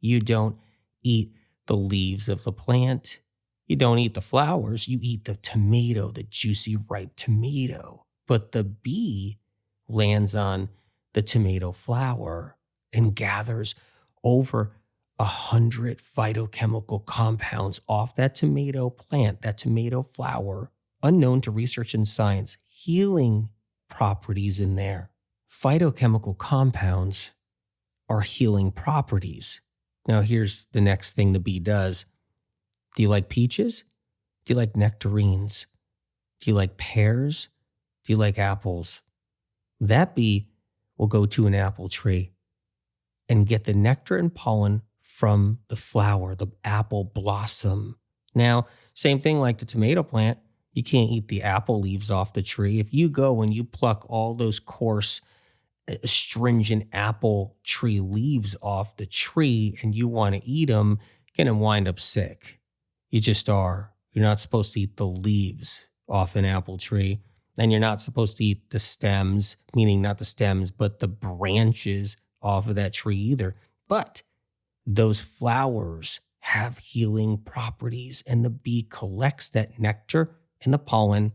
you don't eat the leaves of the plant. You don't eat the flowers. You eat the tomato, the juicy, ripe tomato. But the bee lands on the tomato flower and gathers over 100 phytochemical compounds off that tomato plant, that tomato flower, unknown to research and science, healing properties in there. Phytochemical compounds are healing properties. Now, here's the next thing the bee does. Do you like peaches? Do you like nectarines? Do you like pears? If you like apples, that bee will go to an apple tree and get the nectar and pollen from the flower, the apple blossom. Now, same thing like the tomato plant. You can't eat the apple leaves off the tree. If you go and you pluck all those coarse, astringent apple tree leaves off the tree and you want to eat them, you're going to wind up sick. You just are. You're not supposed to eat the leaves off an apple tree. And you're not supposed to eat the stems, meaning not the stems, but the branches off of that tree either. But those flowers have healing properties, and the bee collects that nectar and the pollen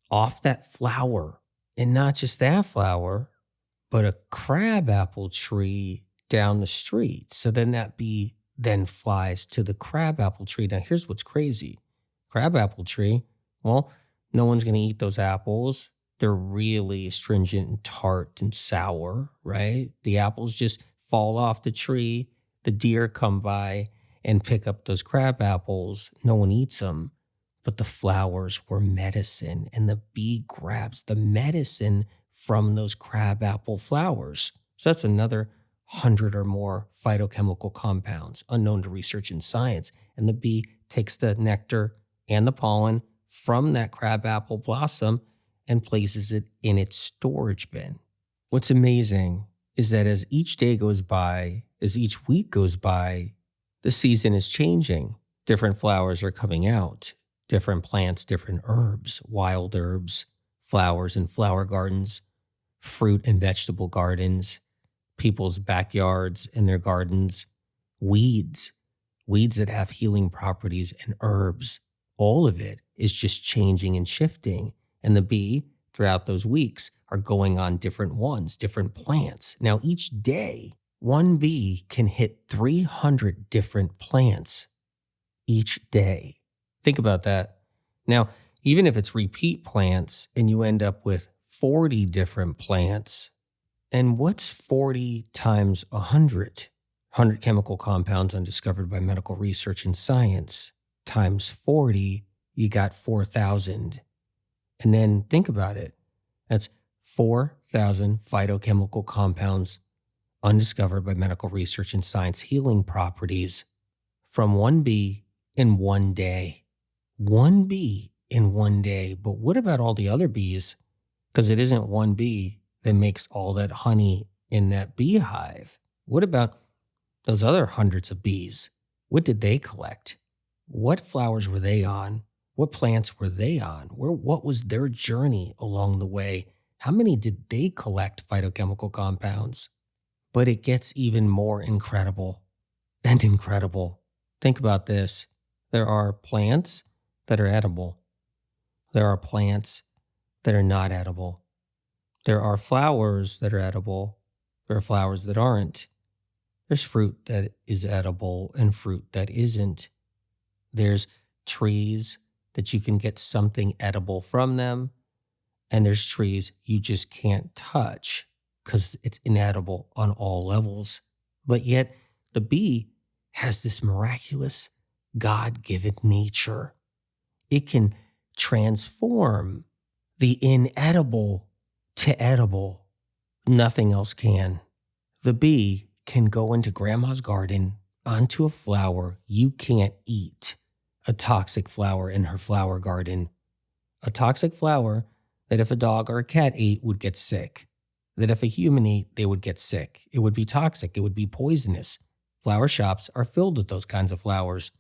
off that flower. And not just that flower, but a crabapple tree down the street. So then that bee then flies to the crabapple tree. Now, here's what's crazy. Crabapple tree, well, no one's going to eat those apples. They're really astringent and tart and sour, right? The apples just fall off the tree. The deer come by and pick up those crab apples. No one eats them. But the flowers were medicine, and the bee grabs the medicine from those crabapple flowers. So that's another 100 or more phytochemical compounds unknown to research and science. And the bee takes the nectar and the pollen from that crabapple blossom and places it in its storage bin. What's amazing is that as each day goes by, as each week goes by, the season is changing. Different flowers are coming out, different plants, different herbs, wild herbs, flowers in flower gardens, fruit and vegetable gardens, people's backyards and their gardens, weeds that have healing properties, and herbs. All of it is just changing and shifting. And the bee, throughout those weeks, are going on different ones, different plants. Now, each day, one bee can hit 300 different plants each day. Think about that. Now, even if it's repeat plants and you end up with 40 different plants, and what's 40 times 100? 100 chemical compounds undiscovered by medical research and science times 40, you got 4,000. And then think about it. That's 4,000 phytochemical compounds undiscovered by medical research and science, healing properties from one bee in one day. One bee in one day. But what about all the other bees? Because it isn't one bee that makes all that honey in that beehive. What about those other hundreds of bees? What did they collect? What flowers were they on? What plants were they on? What was their journey along the way? How many did they collect phytochemical compounds? But it gets even more incredible and incredible. Think about this. There are plants that are edible. There are plants that are not edible. There are flowers that are edible. There are flowers that aren't. There's fruit that is edible and fruit that isn't. There's trees that you can get something edible from them. And there's trees you just can't touch because it's inedible on all levels. But yet the bee has this miraculous God-given nature. It can transform the inedible to edible. Nothing else can. The bee can go into grandma's garden, onto a flower you can't eat, a toxic flower in her flower garden, a toxic flower that if a dog or a cat ate would get sick, that if a human ate, they would get sick. It would be toxic. It would be poisonous. Flower shops are filled with those kinds of flowers.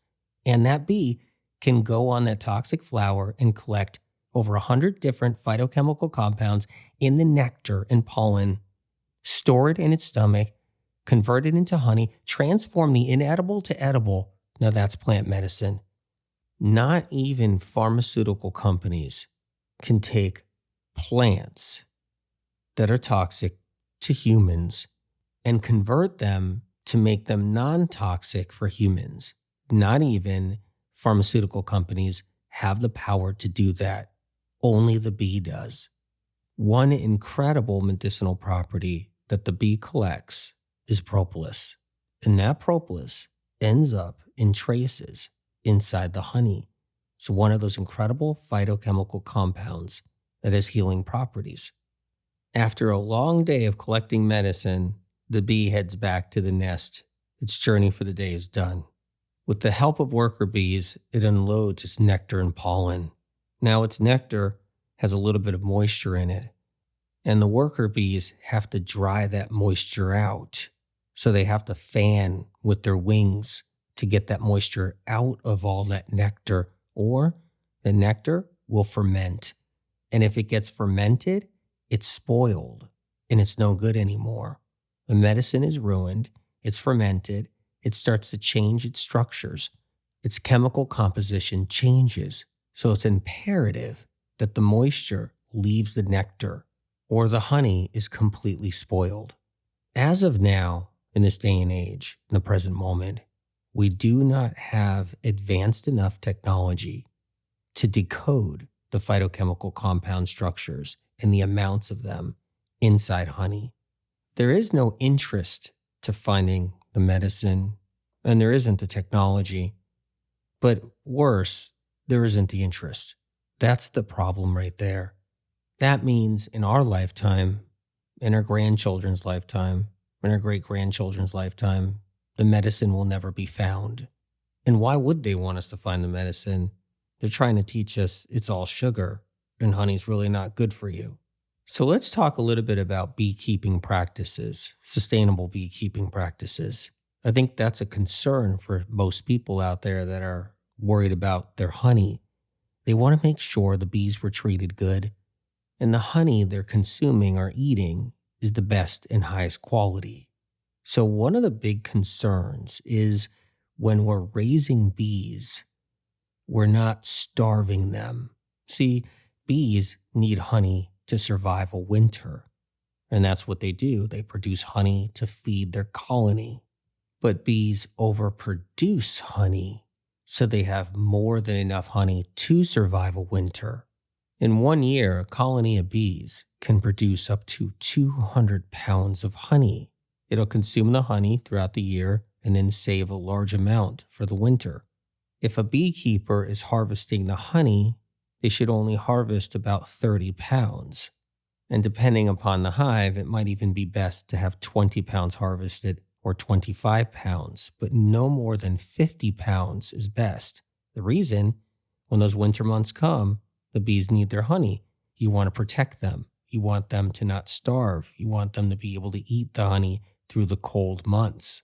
And that bee can go on that toxic flower and collect over 100 different phytochemical compounds in the nectar and pollen, store it in its stomach, convert it into honey, transform the inedible to edible. Now that's plant medicine. Not even pharmaceutical companies can take plants that are toxic to humans and convert them to make them non-toxic for humans. Not even pharmaceutical companies have the power to do that. Only the bee does. One incredible medicinal property that the bee collects is propolis. And that propolis ends up in traces inside the honey. It's one of those incredible phytochemical compounds that has healing properties. After a long day of collecting medicine, the bee heads back to the nest. Its journey for the day is done. With the help of worker bees, it unloads its nectar and pollen. Now its nectar has a little bit of moisture in it, and the worker bees have to dry that moisture out. So they have to fan with their wings to get that moisture out of all that nectar, or the nectar will ferment. And if it gets fermented, it's spoiled and it's no good anymore. The medicine is ruined, it's fermented, it starts to change its structures. Its chemical composition changes. So it's imperative that the moisture leaves the nectar or the honey is completely spoiled. As of now, in this day and age, in the present moment, we do not have advanced enough technology to decode the phytochemical compound structures and the amounts of them inside honey. There is no interest to finding the medicine, and there isn't the technology. But worse, there isn't the interest. That's the problem right there. That means in our lifetime, in our grandchildren's lifetime, in our great-grandchildren's lifetime, the medicine will never be found. And why would they want us to find the medicine? They're trying to teach us it's all sugar, and honey's really not good for you. So let's talk a little bit about beekeeping practices, sustainable beekeeping practices. I think that's a concern for most people out there that are worried about their honey. They want to make sure the bees were treated good, and the honey they're consuming or eating is the best and highest quality. So one of the big concerns is when we're raising bees, we're not starving them. See, bees need honey to survive a winter, and that's what they do. They produce honey to feed their colony. But bees overproduce honey, so they have more than enough honey to survive a winter. In 1 year, a colony of bees can produce up to 200 pounds of honey. It'll consume the honey throughout the year and then save a large amount for the winter. If a beekeeper is harvesting the honey, they should only harvest about 30 pounds. And depending upon the hive, it might even be best to have 20 pounds harvested or 25 pounds, but no more than 50 pounds is best. The reason, when those winter months come, the bees need their honey. You want to protect them. You want them to not starve. You want them to be able to eat the honey through the cold months.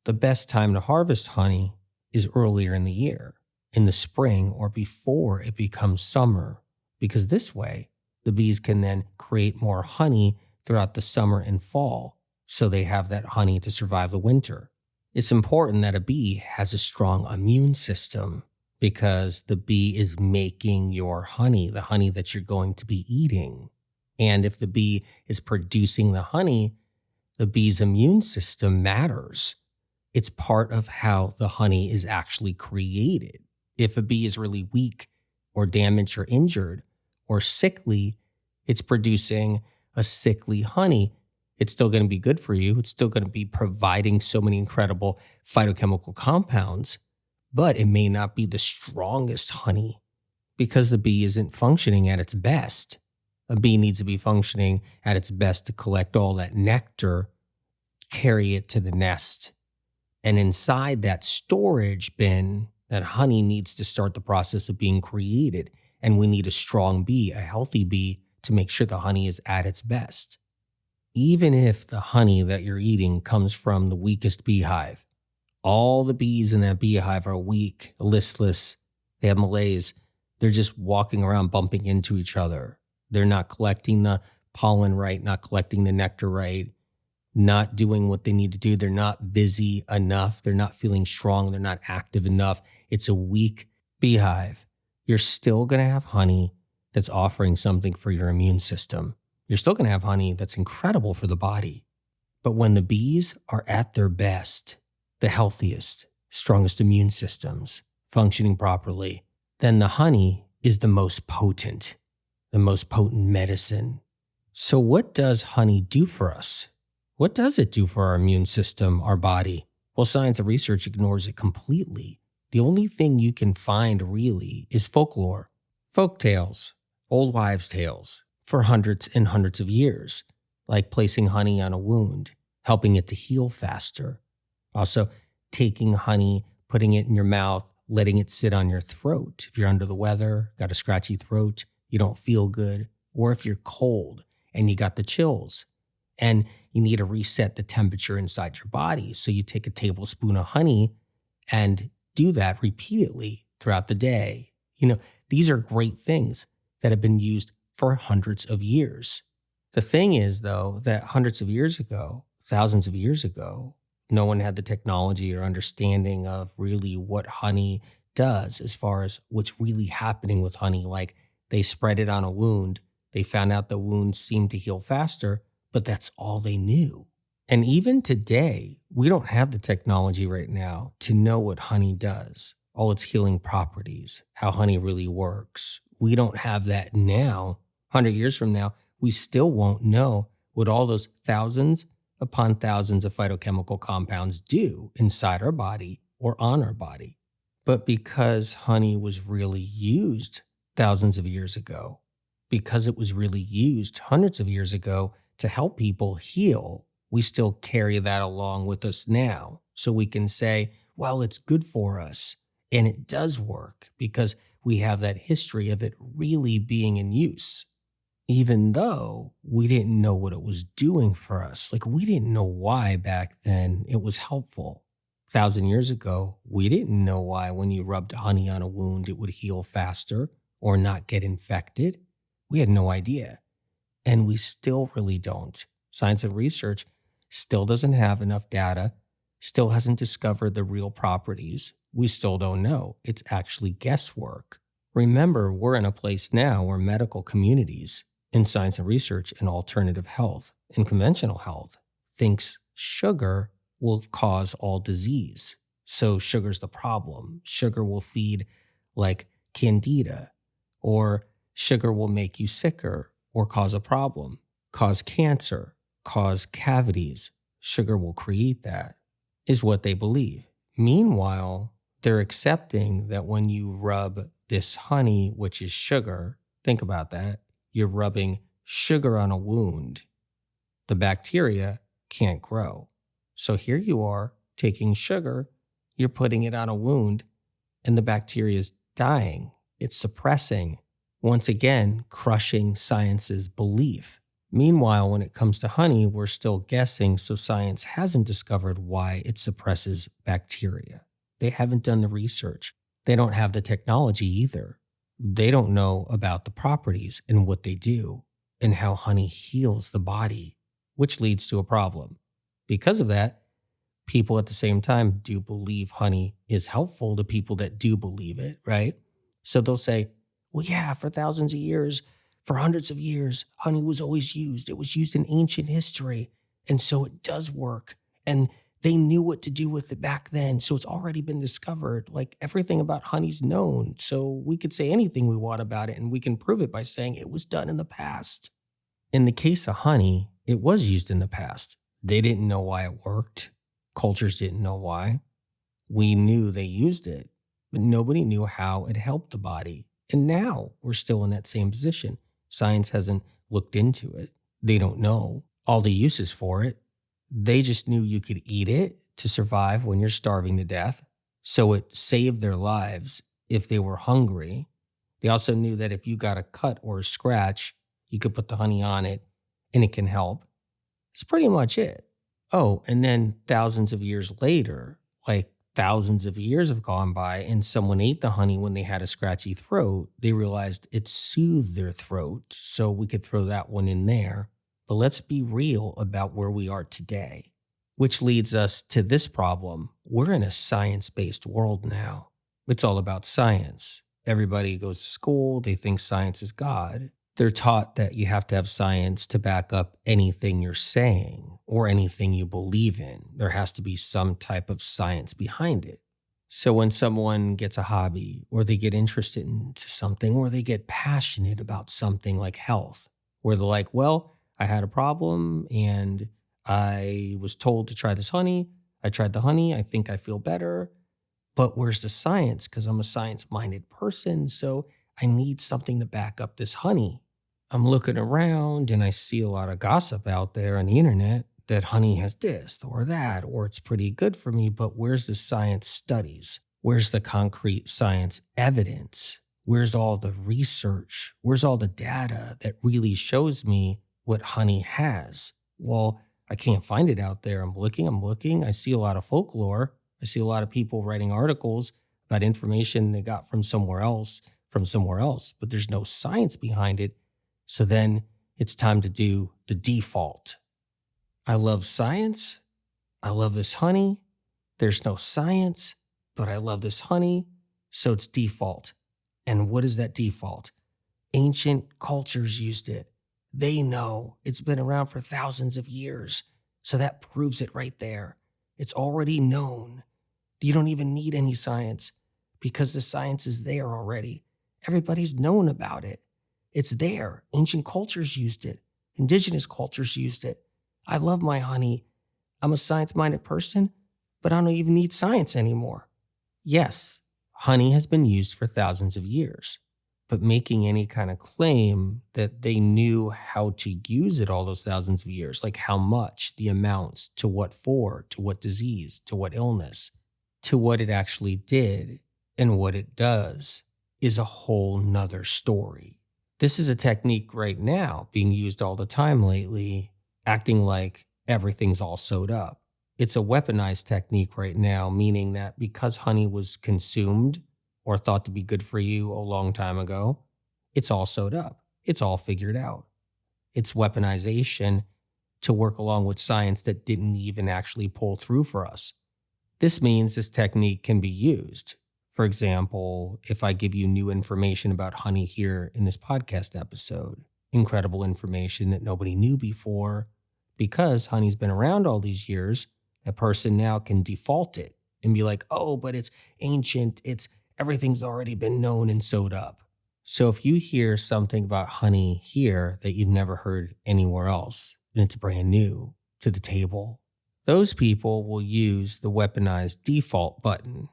The best time to harvest honey is earlier in the year, in the spring or before it becomes summer, because this way the bees can then create more honey throughout the summer and fall, so they have that honey to survive the winter. It's important that a bee has a strong immune system because the bee is making your honey, the honey that you're going to be eating. And if the bee is producing the honey, the bee's immune system matters. It's part of how the honey is actually created. If a bee is really weak or damaged or injured or sickly, it's producing a sickly honey. It's still going to be good for you. It's still going to be providing so many incredible phytochemical compounds, but it may not be the strongest honey because the bee isn't functioning at its best. A bee needs to be functioning at its best to collect all that nectar, carry it to the nest. And inside that storage bin, that honey needs to start the process of being created. And we need a strong bee, a healthy bee, to make sure the honey is at its best. Even if the honey that you're eating comes from the weakest beehive, all the bees in that beehive are weak, listless, they have malaise, they're just walking around bumping into each other. They're not collecting the pollen right, not collecting the nectar right, not doing what they need to do. They're not busy enough. They're not feeling strong. They're not active enough. It's a weak beehive. You're still going to have honey that's offering something for your immune system. You're still going to have honey that's incredible for the body. But when the bees are at their best, the healthiest, strongest immune systems, functioning properly, then the honey is the most potent medicine. So what does honey do for us? What does it do for our immune system, our body? Well, science and research ignores it completely. The only thing you can find really is folklore, folk tales, old wives' tales for hundreds and hundreds of years, like placing honey on a wound, helping it to heal faster. Also, taking honey, putting it in your mouth, letting it sit on your throat. If you're under the weather, got a scratchy throat, you don't feel good, or if you're cold and you got the chills and you need to reset the temperature inside your body. So you take a tablespoon of honey and do that repeatedly throughout the day. These are great things that have been used for hundreds of years. The thing is, though, that hundreds of years ago, thousands of years ago, no one had the technology or understanding of really what honey does as far as what's really happening with honey. Like they spread it on a wound. They found out the wound seemed to heal faster, but that's all they knew. And even today, we don't have the technology right now to know what honey does, all its healing properties, how honey really works. We don't have that now. 100 years from now, we still won't know what all those thousands upon thousands of phytochemical compounds do inside our body or on our body. But because honey was really used thousands of years ago, because it was really used hundreds of years ago to help people heal, we still carry that along with us now. So we can say, well, it's good for us. And it does work because we have that history of it really being in use. Even though we didn't know what it was doing for us. Like we didn't know why back then it was helpful. 1,000 years ago, we didn't know why when you rubbed honey on a wound, it would heal faster or not get infected. We had no idea. And we still really don't. Science and research still doesn't have enough data, still hasn't discovered the real properties. We still don't know. It's actually guesswork. Remember, we're in a place now where medical communities in science and research and alternative health and conventional health thinks sugar will cause all disease. So sugar's the problem. Sugar will feed like candida, or sugar will make you sicker or cause a problem, cause cancer, cause cavities. Sugar will create that, is what they believe. Meanwhile, they're accepting that when you rub this honey, which is sugar, think about that, you're rubbing sugar on a wound. The bacteria can't grow. So here you are taking sugar, you're putting it on a wound, and the bacteria is dying. It's suppressing, once again, crushing science's belief. Meanwhile, when it comes to honey, we're still guessing, so science hasn't discovered why it suppresses bacteria. They haven't done the research. They don't have the technology either. They don't know about the properties and what they do and how honey heals the body, which leads to a problem. Because of that, people at the same time do believe honey is helpful to people that do believe it, right? So they'll say, well, yeah, for thousands of years, for hundreds of years, honey was always used. It was used in ancient history. And so it does work. And they knew what to do with it back then. So it's already been discovered. Like everything about honey's known. So we could say anything we want about it, and we can prove it by saying it was done in the past. In the case of honey, it was used in the past. They didn't know why it worked. Cultures didn't know why. We knew they used it, but nobody knew how it helped the body. And now we're still in that same position. Science hasn't looked into it. They don't know all the uses for it. They just knew you could eat it to survive when you're starving to death. So it saved their lives if they were hungry. They also knew that if you got a cut or a scratch, you could put the honey on it and it can help. That's pretty much it. Oh, and then thousands of years later, like thousands of years have gone by and someone ate the honey when they had a scratchy throat, they realized it soothed their throat. So we could throw that one in there. But let's be real about where we are today, which leads us to this problem. We're in a science-based world now. It's all about science. Everybody goes to school. They think science is God. They're taught that you have to have science to back up anything you're saying or anything you believe in. There has to be some type of science behind it. So when someone gets a hobby or they get interested into something or they get passionate about something like health, where they're like, well, I had a problem and I was told to try this honey. I tried the honey. I think I feel better. But where's the science? Because I'm a science-minded person. So I need something to back up this honey. I'm looking around and I see a lot of gossip out there on the internet that honey has this or that, or it's pretty good for me. But where's the science studies? Where's the concrete science evidence? Where's all the research? Where's all the data that really shows me what honey has? Well, I can't find it out there. I'm looking. I see a lot of folklore. I see a lot of people writing articles about information they got from somewhere else, but there's no science behind it. So then it's time to do the default. I love science. I love this honey. There's no science, but I love this honey. So it's default. And what is that default? Ancient cultures used it. They know it's been around for thousands of years. So that proves it right there. It's already known. You don't even need any science because the science is there already. Everybody's known about it. It's there. Ancient cultures used it. Indigenous cultures used it. I love my honey. I'm a science-minded person, but I don't even need science anymore. Yes, honey has been used for thousands of years, but making any kind of claim that they knew how to use it all those thousands of years, like how much, the amounts, to what for, to what disease, to what illness, to what it actually did and what it does, is a whole nother story. This is a technique right now being used all the time lately, acting like everything's all sewed up. It's a weaponized technique right now, meaning that because honey was consumed or thought to be good for you a long time ago, it's all sewed up. It's all figured out. It's weaponization to work along with science that didn't even actually pull through for us. This means this technique can be used. For example, if I give you new information about honey here in this podcast episode, incredible information that nobody knew before, because honey's been around all these years, that person now can default it and be like, oh, but it's ancient, everything's already been known and sewed up. So if you hear something about honey here that you've never heard anywhere else, and it's brand new to the table, those people will use the weaponized default button,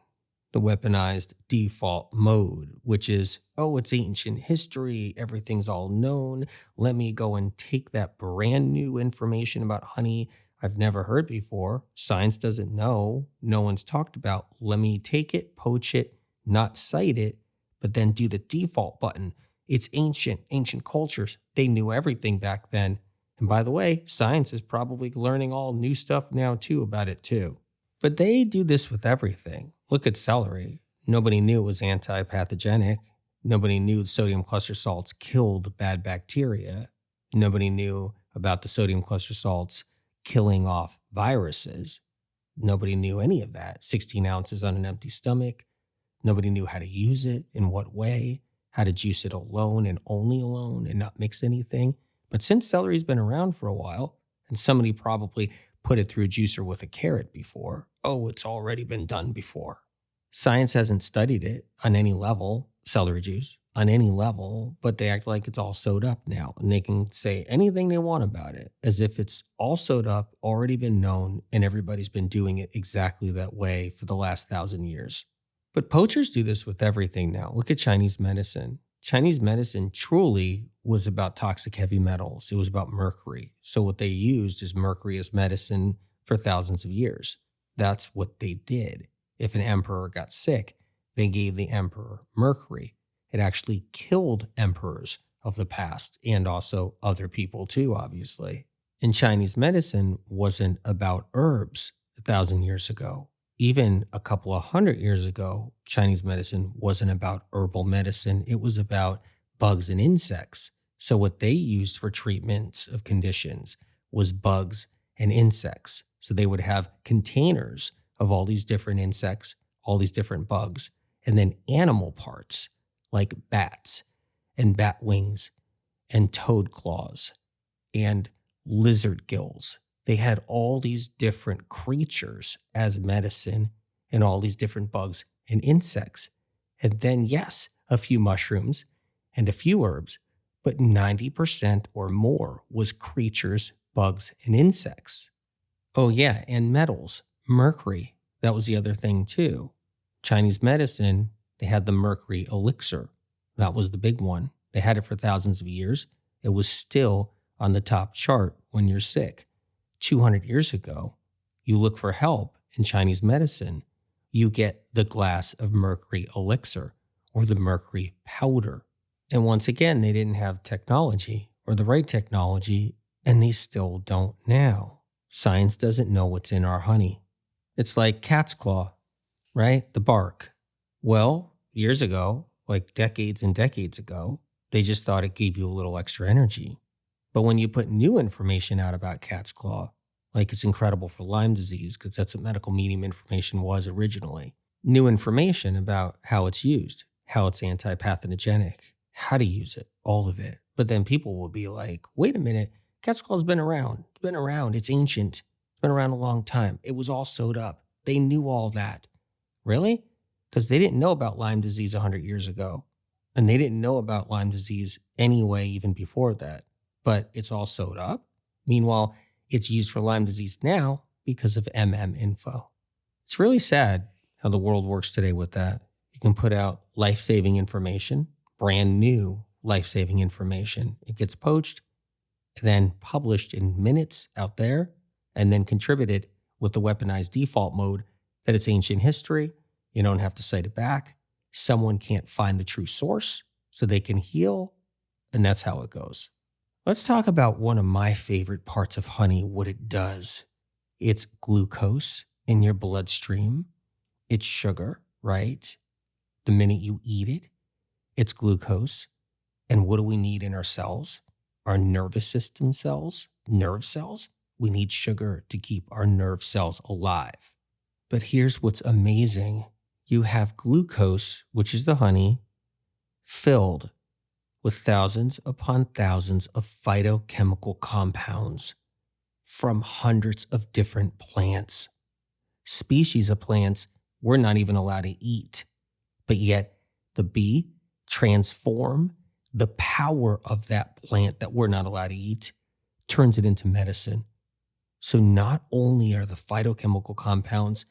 the weaponized default mode, which is, oh, it's ancient history, everything's all known. Let me go and take that brand new information about honey I've never heard before. Science doesn't know. No one's talked about. Let me take it, poach it, not cite it, but then do the default button. It's ancient cultures. They knew everything back then. And by the way, science is probably learning all new stuff now too about it too. But they do this with everything. Look at celery. Nobody knew it was anti-pathogenic. Nobody knew sodium cluster salts killed bad bacteria. Nobody knew about the sodium cluster salts killing off viruses. Nobody knew any of that. 16 ounces on an empty stomach. Nobody knew how to use it, in what way, how to juice it alone and only alone and not mix anything. But since celery's been around for a while, and somebody probably put it through a juicer with a carrot before, oh, it's already been done before. Science hasn't studied it on any level, celery juice, on any level, but they act like it's all sewed up now. And they can say anything they want about it, as if it's all sewed up, already been known, and everybody's been doing it exactly that way for the last 1,000 years. But poachers do this with everything now. Look at Chinese medicine. Chinese medicine truly was about toxic heavy metals. It was about mercury. So what they used is mercury as medicine for thousands of years. That's what they did. If an emperor got sick, they gave the emperor mercury. It actually killed emperors of the past and also other people too, obviously. And Chinese medicine wasn't about herbs 1,000 years ago. Even a couple of 100 years ago, Chinese medicine wasn't about herbal medicine. It was about bugs and insects. So what they used for treatments of conditions was bugs and insects. So they would have containers of all these different insects, all these different bugs, and then animal parts like bats and bat wings and toad claws and lizard gills. They had all these different creatures as medicine and all these different bugs and insects. And then, yes, a few mushrooms and a few herbs, but 90% or more was creatures, bugs, and insects. Oh yeah, and metals, mercury. That was the other thing too. Chinese medicine, they had the mercury elixir. That was the big one. They had it for thousands of years. It was still on the top chart when you're sick. 200 years ago, you look for help in Chinese medicine, you get the glass of mercury elixir or the mercury powder. And once again, they didn't have technology or the right technology, and they still don't now. Science doesn't know what's in our honey. It's like cat's claw, right? The bark. Well, years ago, like decades and decades ago, they just thought it gave you a little extra energy. But when you put new information out about cat's claw, like it's incredible for Lyme disease, because that's what medical medium information was originally, new information about how it's used, how it's anti-pathogenic, how to use it, all of it. But then people will be like, wait a minute, cat's claw's been around. It's been around. It's ancient. It's been around a long time. It was all sewed up. They knew all that. Really? Because they didn't know about Lyme disease 100 years ago. And they didn't know about Lyme disease anyway, even before that. But it's all sewed up. Meanwhile, it's used for Lyme disease now because of info. It's really sad how the world works today with that. You can put out life-saving information, brand new life-saving information. It gets poached, then published in minutes out there, and then contributed with the weaponized default mode that it's ancient history. You don't have to cite it back. Someone can't find the true source, so they can heal, and that's how it goes. Let's talk about one of my favorite parts of honey, what it does. It's glucose in your bloodstream. It's sugar, right? The minute you eat it, it's glucose. And what do we need in our cells? Our nervous system cells, nerve cells. We need sugar to keep our nerve cells alive. But here's what's amazing. You have glucose, which is the honey, filled with thousands upon thousands of phytochemical compounds from hundreds of different plants, species of plants we're not even allowed to eat. But yet the bee transforms the power of that plant that we're not allowed to eat, turns it into medicine. So not only are the phytochemical compounds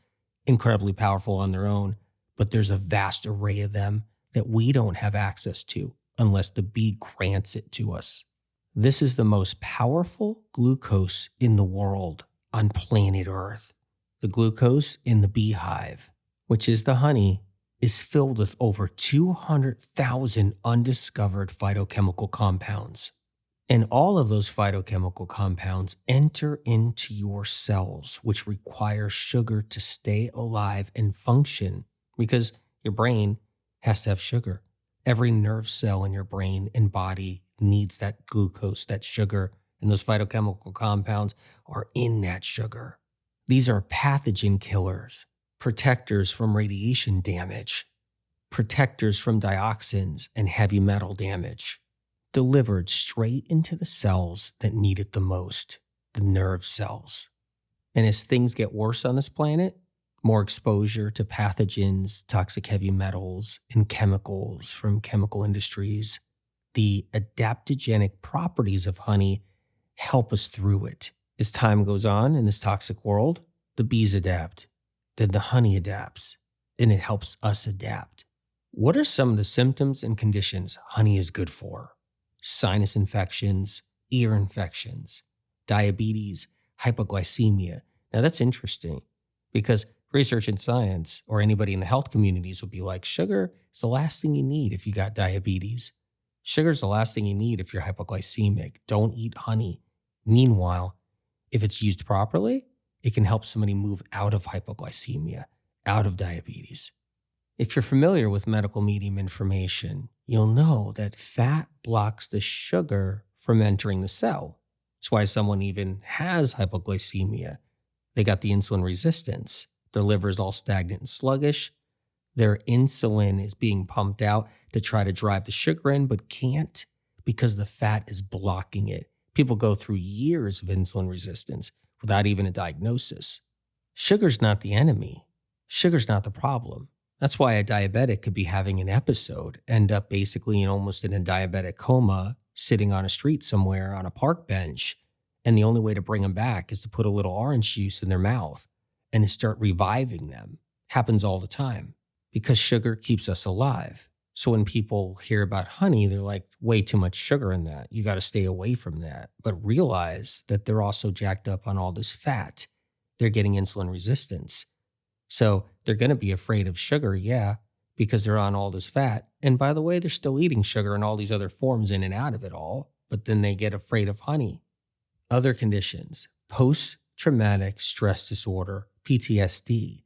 incredibly powerful on their own, but there's a vast array of them that we don't have access to unless the bee grants it to us. This is the most powerful glucose in the world on planet Earth. The glucose in the beehive, which is the honey, is filled with over 200,000 undiscovered phytochemical compounds. And all of those phytochemical compounds enter into your cells, which require sugar to stay alive and function because your brain has to have sugar. Every nerve cell in your brain and body needs that glucose, that sugar, and those phytochemical compounds are in that sugar. These are pathogen killers, protectors from radiation damage, protectors from dioxins and heavy metal damage, delivered straight into the cells that need it the most, the nerve cells. And as things get worse on this planet, more exposure to pathogens, toxic heavy metals, and chemicals from chemical industries, the adaptogenic properties of honey help us through it. As time goes on in this toxic world, the bees adapt, then the honey adapts, and it helps us adapt. What are some of the symptoms and conditions honey is good for? Sinus infections, ear infections, diabetes, hypoglycemia. Now that's interesting because research and science or anybody in the health communities will be like, sugar is the last thing you need if you got diabetes. Sugar is the last thing you need if you're hypoglycemic. Don't eat honey. Meanwhile, if it's used properly, it can help somebody move out of hypoglycemia, out of diabetes. If you're familiar with medical medium information, you'll know that fat blocks the sugar from entering the cell. That's why someone even has hypoglycemia. They got the insulin resistance. Their liver is all stagnant and sluggish. Their insulin is being pumped out to try to drive the sugar in, but can't because the fat is blocking it. People go through years of insulin resistance without even a diagnosis. Sugar's not the enemy. Sugar's not the problem. That's why a diabetic could be having an episode, end up basically almost in a diabetic coma, sitting on a street somewhere on a park bench. And the only way to bring them back is to put a little orange juice in their mouth and to start reviving them. Happens all the time because sugar keeps us alive. So when people hear about honey, they're like, way too much sugar in that. You got to stay away from that. But realize that they're also jacked up on all this fat. They're getting insulin resistance. So they're going to be afraid of sugar, yeah, because they're on all this fat. And by the way, they're still eating sugar in all these other forms in and out of it all. But then they get afraid of honey. Other conditions, post traumatic stress disorder, PTSD.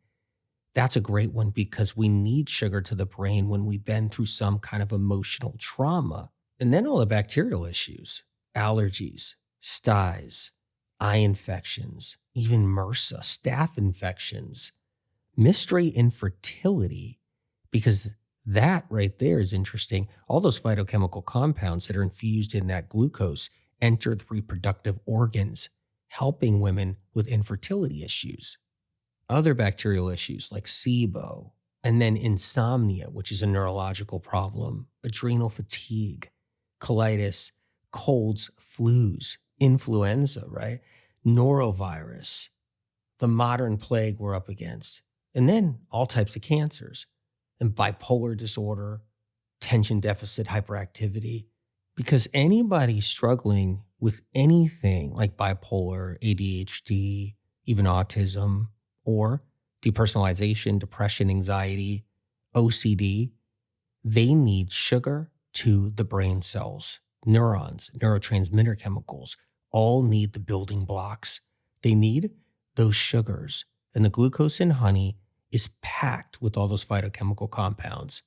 That's a great one because we need sugar to the brain when we've been through some kind of emotional trauma. And then all the bacterial issues, allergies, styes, eye infections, even MRSA, staph infections, mystery infertility, because that right there is interesting. All those phytochemical compounds that are infused in that glucose enter the reproductive organs, helping women with infertility issues. Other bacterial issues like SIBO, and then insomnia, which is a neurological problem, adrenal fatigue, colitis, colds, flus, influenza, right? Norovirus, the modern plague we're up against, and then all types of cancers and bipolar disorder, attention deficit hyperactivity. Because anybody struggling with anything like bipolar, ADHD, even autism, or depersonalization, depression, anxiety, OCD, they need sugar to the brain cells. Neurons, neurotransmitter chemicals, all need the building blocks. They need those sugars. And the glucose in honey is packed with all those phytochemical compounds.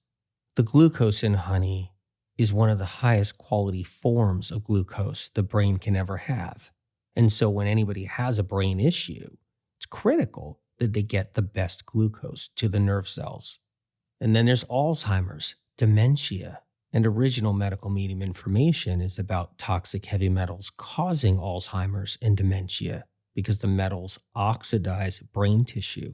The glucose in honey is one of the highest quality forms of glucose the brain can ever have. And so when anybody has a brain issue, it's critical that they get the best glucose to the nerve cells. And then there's Alzheimer's, dementia, and original medical medium information is about toxic heavy metals causing Alzheimer's and dementia because the metals oxidize brain tissue.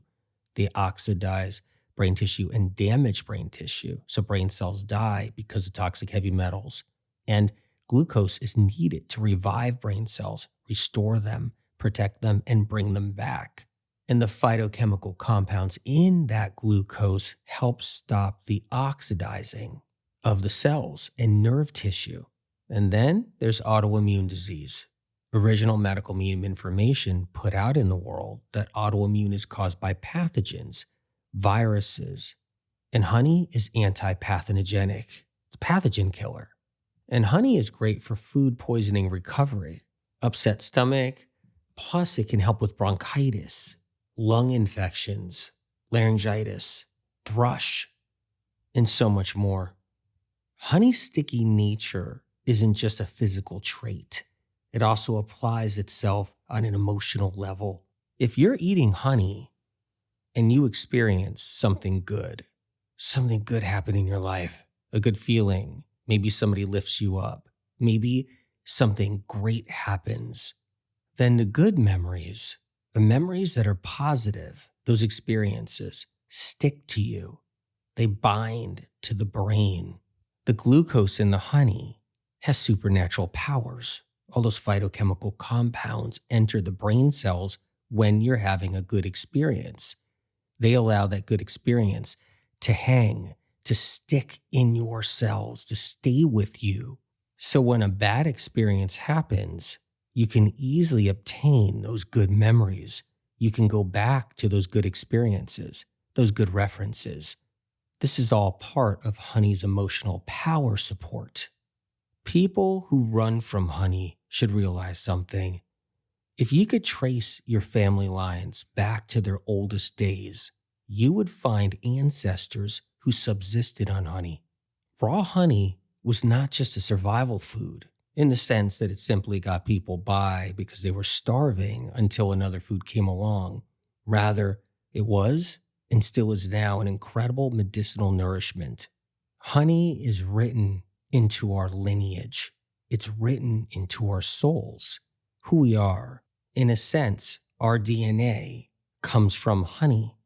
They oxidize brain tissue and damage brain tissue. So brain cells die because of toxic heavy metals. And glucose is needed to revive brain cells, restore them, protect them, and bring them back. And the phytochemical compounds in that glucose help stop the oxidizing of the cells and nerve tissue. And then there's autoimmune disease. Original medical medium information put out in the world that autoimmune is caused by pathogens, viruses, and honey is anti-pathogenic. It's a pathogen killer. And honey is great for food poisoning recovery, upset stomach, plus it can help with bronchitis, lung infections, laryngitis, thrush, and so much more. Honey's sticky nature isn't just a physical trait. It also applies itself on an emotional level. If you're eating honey and you experience something good happen in your life, a good feeling, maybe somebody lifts you up, maybe something great happens, then the good memories, the memories that are positive, those experiences stick to you. They bind to the brain. The glucose in the honey has supernatural powers. All those phytochemical compounds enter the brain cells when you're having a good experience. They allow that good experience to hang, to stick in your cells, to stay with you. So when a bad experience happens, you can easily obtain those good memories. You can go back to those good experiences, those good references. This is all part of honey's emotional power support. People who run from honey should realize something. If you could trace your family lines back to their oldest days, you would find ancestors who subsisted on honey. Raw honey was not just a survival food in the sense that it simply got people by because they were starving until another food came along. Rather, it was and still is now an incredible medicinal nourishment. Honey is written into our lineage. It's written into our souls, who we are. In a sense, our DNA comes from honey.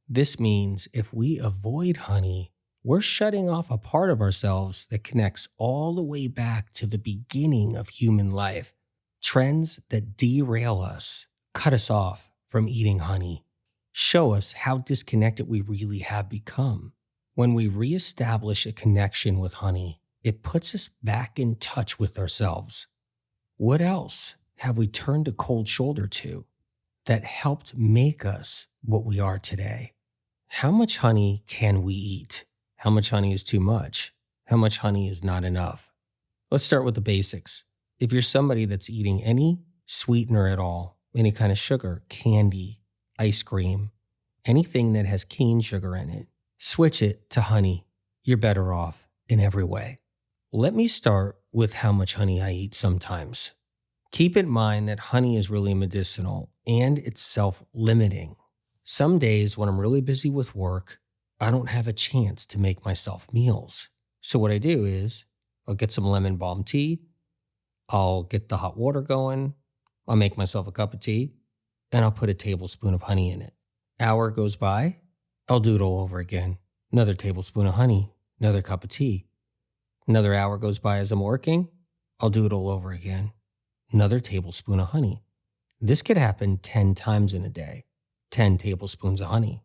This means if we avoid honey, we're shutting off a part of ourselves that connects all the way back to the beginning of human life. Trends that derail us, cut us off from eating honey, show us how disconnected we really have become. When we reestablish a connection with honey, it puts us back in touch with ourselves. What else have we turned a cold shoulder to that helped make us what we are today? How much honey can we eat? How much honey is too much? How much honey is not enough? Let's start with the basics. If you're somebody that's eating any sweetener at all, any kind of sugar, candy, ice cream, anything that has cane sugar in it, switch it to honey. You're better off in every way. Let me start with how much honey I eat sometimes. Keep in mind that honey is really medicinal and it's self-limiting. Some days when I'm really busy with work, I don't have a chance to make myself meals. So what I do is I'll get some lemon balm tea, I'll get the hot water going, I'll make myself a cup of tea, and I'll put a tablespoon of honey in it. Hour goes by, I'll do it all over again. Another tablespoon of honey, another cup of tea. Another hour goes by as I'm working, I'll do it all over again. Another tablespoon of honey. This could happen 10 times in a day. 10 tablespoons of honey.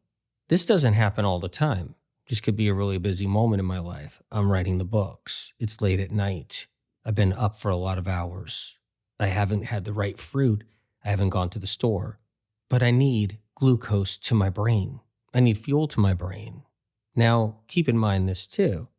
This doesn't happen all the time. This could be a really busy moment in my life. I'm writing the books. It's late at night. I've been up for a lot of hours. I haven't had the right fruit. I haven't gone to the store. But I need glucose to my brain. I need fuel to my brain. Now, keep in mind this too.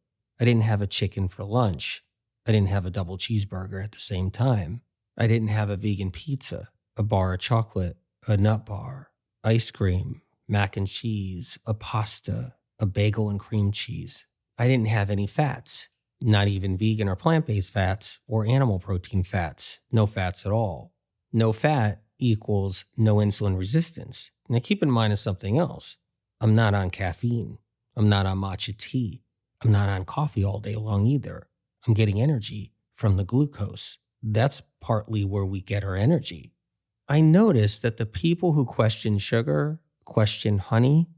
I didn't have a chicken for lunch. I didn't have a double cheeseburger at the same time. I didn't have a vegan pizza, a bar of chocolate, a nut bar, ice cream, mac and cheese, a pasta, a bagel and cream cheese. I didn't have any fats, not even vegan or plant-based fats or animal protein fats, no fats at all. No fat equals no insulin resistance. Now keep in mind something else. I'm not on caffeine. I'm not on matcha tea. I'm not on coffee all day long either. I'm getting energy from the glucose. That's partly where we get our energy. I noticed that the people who question sugar, question honey,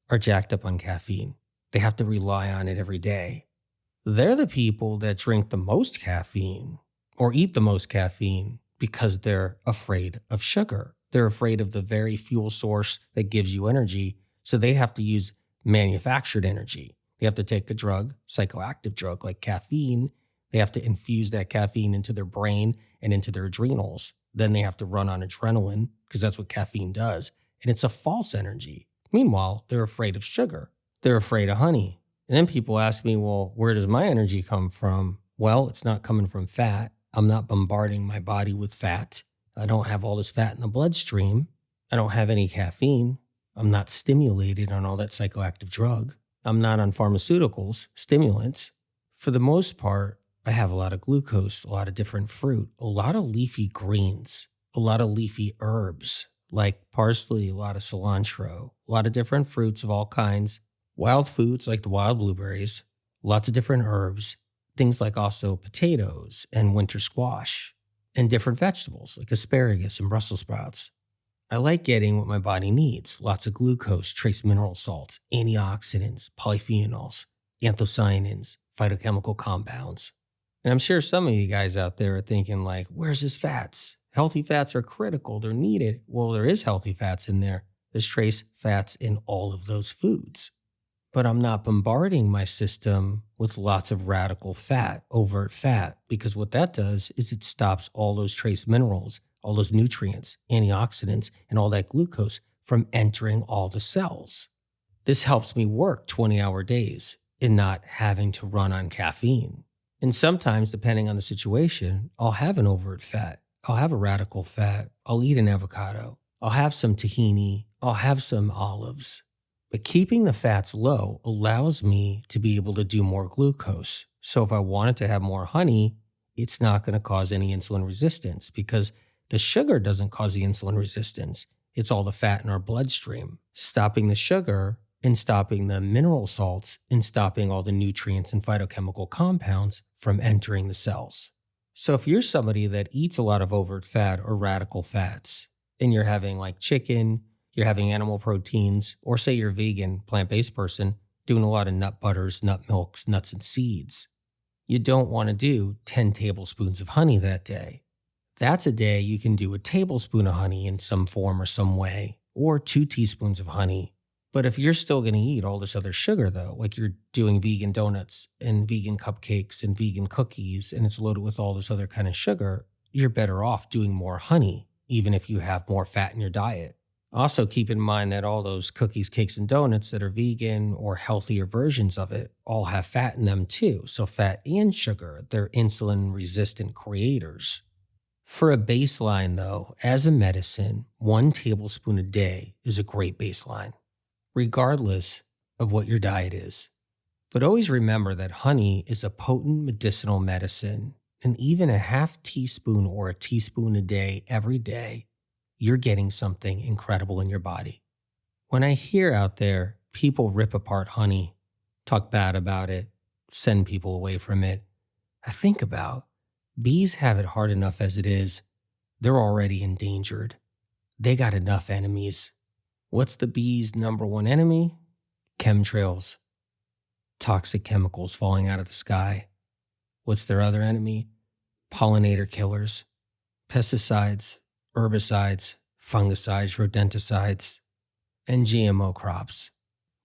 are jacked up on caffeine. They have to rely on it every day. They're the people that drink the most caffeine or eat the most caffeine because they're afraid of sugar. They're afraid of the very fuel source that gives you energy, so they have to use manufactured energy. They have to take a drug, psychoactive drug like caffeine. They have to infuse that caffeine into their brain and into their adrenals. Then they have to run on adrenaline because that's what caffeine does. And it's a false energy. Meanwhile, they're afraid of sugar. They're afraid of honey. And then people ask me, well, where does my energy come from? Well, it's not coming from fat. I'm not bombarding my body with fat. I don't have all this fat in the bloodstream. I don't have any caffeine. I'm not stimulated on all that psychoactive drug. I'm not on pharmaceuticals, stimulants. For the most part, I have a lot of glucose, a lot of different fruit, a lot of leafy greens, a lot of leafy herbs like parsley, a lot of cilantro, a lot of different fruits of all kinds, wild foods like the wild blueberries, lots of different herbs, things like also potatoes and winter squash, and different vegetables like asparagus and Brussels sprouts. I like getting what my body needs, lots of glucose, trace mineral salts, antioxidants, polyphenols, anthocyanins, phytochemical compounds. And I'm sure some of you guys out there are thinking like, where's his fats? Healthy fats are critical. They're needed. Well, there is healthy fats in there. There's trace fats in all of those foods. But I'm not bombarding my system with lots of radical fat, overt fat, because what that does is it stops all those trace minerals, all those nutrients, antioxidants, and all that glucose from entering all the cells. This helps me work 20-hour days and not having to run on caffeine. And sometimes, depending on the situation, I'll have an overt fat. I'll have a radical fat. I'll eat an avocado. I'll have some tahini. I'll have some olives. But keeping the fats low allows me to be able to do more glucose. So if I wanted to have more honey, it's not going to cause any insulin resistance because the sugar doesn't cause the insulin resistance. It's all the fat in our bloodstream. Stopping the sugar and stopping the mineral salts and stopping all the nutrients and phytochemical compounds from entering the cells. So if you're somebody that eats a lot of overt fat or radical fats, and you're having like chicken, you're having animal proteins, or say you're a vegan, plant-based person, doing a lot of nut butters, nut milks, nuts and seeds, you don't want to do 10 tablespoons of honey that day. That's a day you can do a tablespoon of honey in some form or some way, or 2 teaspoons of honey. But if you're still going to eat all this other sugar, though, like you're doing vegan donuts and vegan cupcakes and vegan cookies, and it's loaded with all this other kind of sugar, you're better off doing more honey, even if you have more fat in your diet. Also, keep in mind that all those cookies, cakes, and donuts that are vegan or healthier versions of it all have fat in them too. So, fat and sugar, they're insulin resistant creators. For a baseline, though, as a medicine, 1 tablespoon a day is a great baseline, regardless of what your diet is. But always remember that honey is a potent medicinal medicine, and even a half teaspoon or a teaspoon a day every day, you're getting something incredible in your body. When I hear out there people rip apart honey, talk bad about it, send people away from it, I think about bees have it hard enough as it is. They're already endangered. They got enough enemies. What's the bees' number one enemy? Chemtrails. Toxic chemicals falling out of the sky. What's their other enemy? Pollinator killers. Pesticides, herbicides, fungicides, rodenticides, and GMO crops.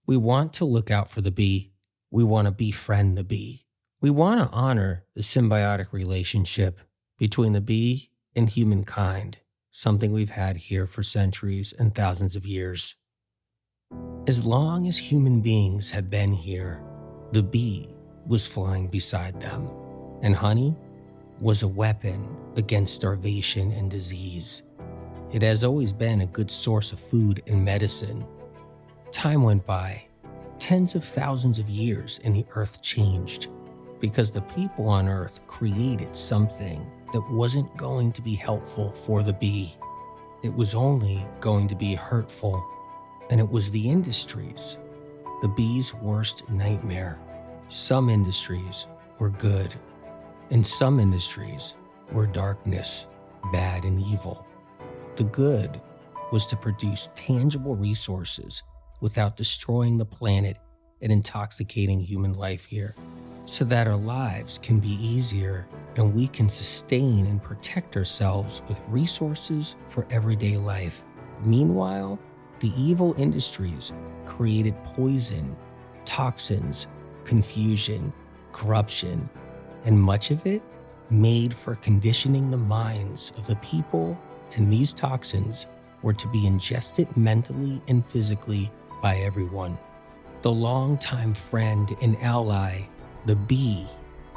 We want to look out for the bee. We want to befriend the bee. We want to honor the symbiotic relationship between the bee and humankind, something we've had here for centuries and thousands of years. As long as human beings have been here, the bee was flying beside them, and honey was a weapon against starvation and disease. It has always been a good source of food and medicine. Time went by, tens of thousands of years, and the earth changed because the people on earth created something that wasn't going to be helpful for the bee. It was only going to be hurtful, and it was the industries, the bee's worst nightmare. Some industries were good, and some industries were darkness, bad and evil. The good was to produce tangible resources without destroying the planet and intoxicating human life here, so that our lives can be easier and we can sustain and protect ourselves with resources for everyday life. Meanwhile, the evil industries created poison, toxins, confusion, corruption, and much of it made for conditioning the minds of the people, and these toxins were to be ingested mentally and physically by everyone. The longtime friend and ally, the bee,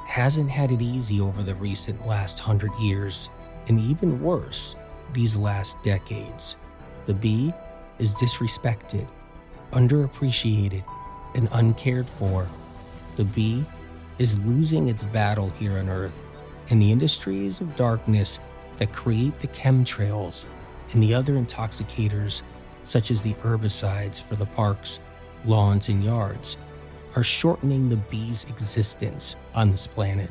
hasn't had it easy over the recent last 100 years, and even worse, these last decades. The bee is disrespected, underappreciated, and uncared for. The bee is losing its battle here on Earth, and the industries of darkness that create the chemtrails and the other intoxicators, such as the herbicides for the parks, lawns, and yards, are shortening the bee's existence on this planet,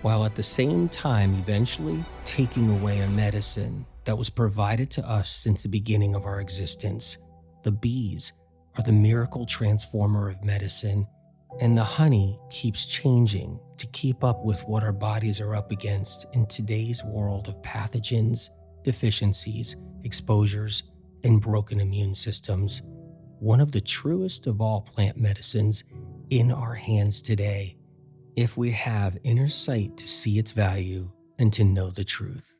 while at the same time eventually taking away a medicine that was provided to us since the beginning of our existence. The bees are the miracle transformer of medicine, and the honey keeps changing to keep up with what our bodies are up against in today's world of pathogens, deficiencies, exposures, and broken immune systems. One of the truest of all plant medicines in our hands today, if we have inner sight to see its value and to know the truth.